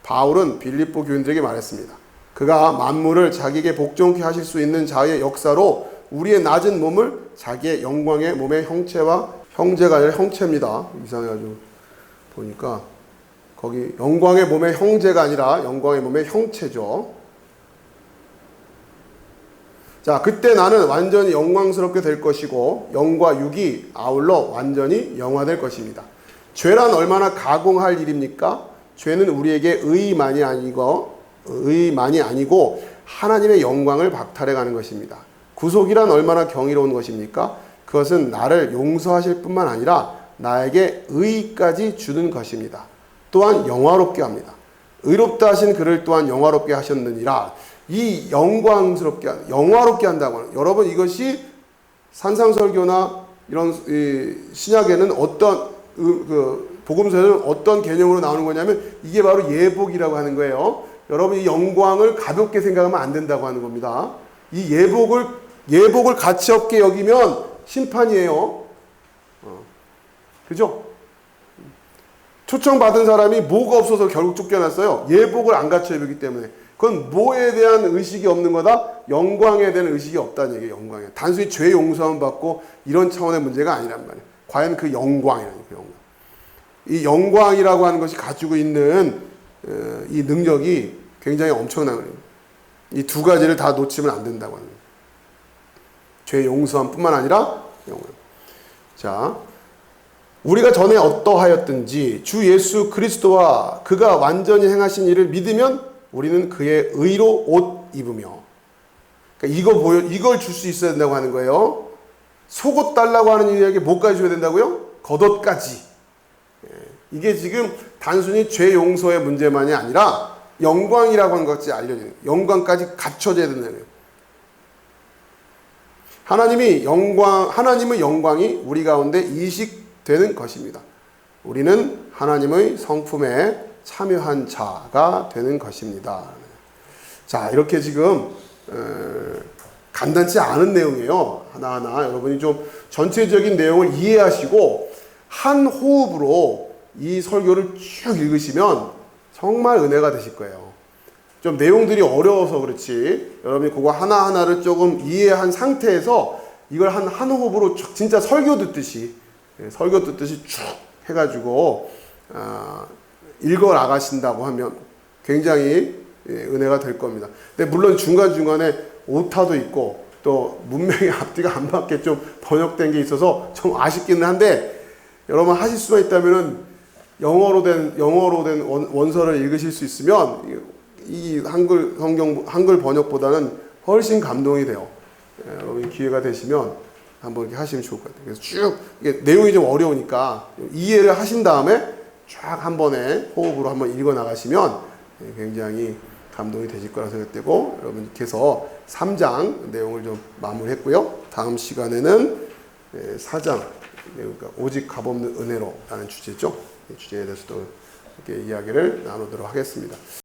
바울은 빌립보 교인들에게 말했습니다. 그가 만물을 자기에게 복종케 하실 수 있는 자의 역사로 우리의 낮은 몸을 자기의 영광의 몸의 형체와 형제가 아니라 형체입니다. 이상해가지고 보니까 거기 영광의 몸의 형제가 아니라 영광의 몸의 형체죠. 자, 그때 나는 완전히 영광스럽게 될 것이고 영과 육이 아울러 완전히 영화될 것입니다. 죄란 얼마나 가공할 일입니까? 죄는 우리에게 의만이 아니고 하나님의 영광을 박탈해가는 것입니다. 구속이란 얼마나 경이로운 것입니까? 그것은 나를 용서하실 뿐만 아니라 나에게 의까지 주는 것입니다. 또한 영화롭게 합니다. 의롭다 하신 그를 또한 영화롭게 하셨느니라. 이 영화롭게 한다고 하는, 여러분 이것이 산상설교나 이런 신약에는 어떤 복음서에는 어떤 개념으로 나오는 거냐면 이게 바로 예복이라고 하는 거예요. 여러분 이 영광을 가볍게 생각하면 안 된다고 하는 겁니다. 이 예복을 가치 없게 여기면 심판이에요. 그죠? 초청받은 사람이 뭐가 없어서 결국 쫓겨났어요. 예복을 안 갖춰 입기 때문에. 그건 뭐에 대한 의식이 없는 거다? 영광에 대한 의식이 없다는 얘기예요. 영광에. 단순히 죄 용서만 받고 이런 차원의 문제가 아니란 말이에요. 과연 그 영광이라는 그 영광. 이 영광이라고 하는 것이 가지고 있는 이 능력이 굉장히 엄청난 거예요. 이 두 가지를 다 놓치면 안 된다고 하는 거예요. 죄 용서함뿐만 아니라 영원. 자, 우리가 전에 어떠하였든지 주 예수 그리스도와 그가 완전히 행하신 일을 믿으면 우리는 그의 의로 옷 입으며. 그러니까 이걸 줄 수 있어야 된다고 하는 거예요. 속옷 달라고 하는 이에게 뭐까지 줘야 된다고요? 겉옷까지. 이게 지금 단순히 죄 용서의 문제만이 아니라 영광이라고 하는 것이 알려지는, 영광까지 갖춰져야 된다는 거예요. 하나님의 영광이 우리 가운데 이식되는 것입니다. 우리는 하나님의 성품에 참여한 자가 되는 것입니다. 자, 이렇게 지금 간단치 않은 내용이에요. 하나하나 여러분이 좀 전체적인 내용을 이해하시고 한 호흡으로 이 설교를 쭉 읽으시면 정말 은혜가 되실 거예요. 좀 내용들이 어려워서 그렇지 여러분이 그거 하나하나를 조금 이해한 상태에서 이걸 한 호흡으로 진짜 설교 듣듯이 쭉 해가지고 읽어 나가신다고 하면 굉장히 은혜가 될 겁니다. 근데 물론 중간중간에 오타도 있고 또 문명의 앞뒤가 안 맞게 좀 번역된 게 있어서 좀 아쉽기는 한데 여러분 하실 수만 있다면은 영어로 된 원서를 읽으실 수 있으면 이 한글 번역보다는 훨씬 감동이 돼요. 여러분 기회가 되시면 한번 이렇게 하시면 좋을 것 같아요. 그래서 쭉 이게 내용이 좀 어려우니까 이해를 하신 다음에 쫙 한 번에 호흡으로 한번 읽어 나가시면 굉장히 감동이 되실 거라 생각되고 여러분께서 3장 내용을 좀 마무리했고요. 다음 시간에는 4장 그러니까 오직 값없는 은혜로 라는 주제죠. 이 주제에 대해서도 이렇게 이야기를 나누도록 하겠습니다.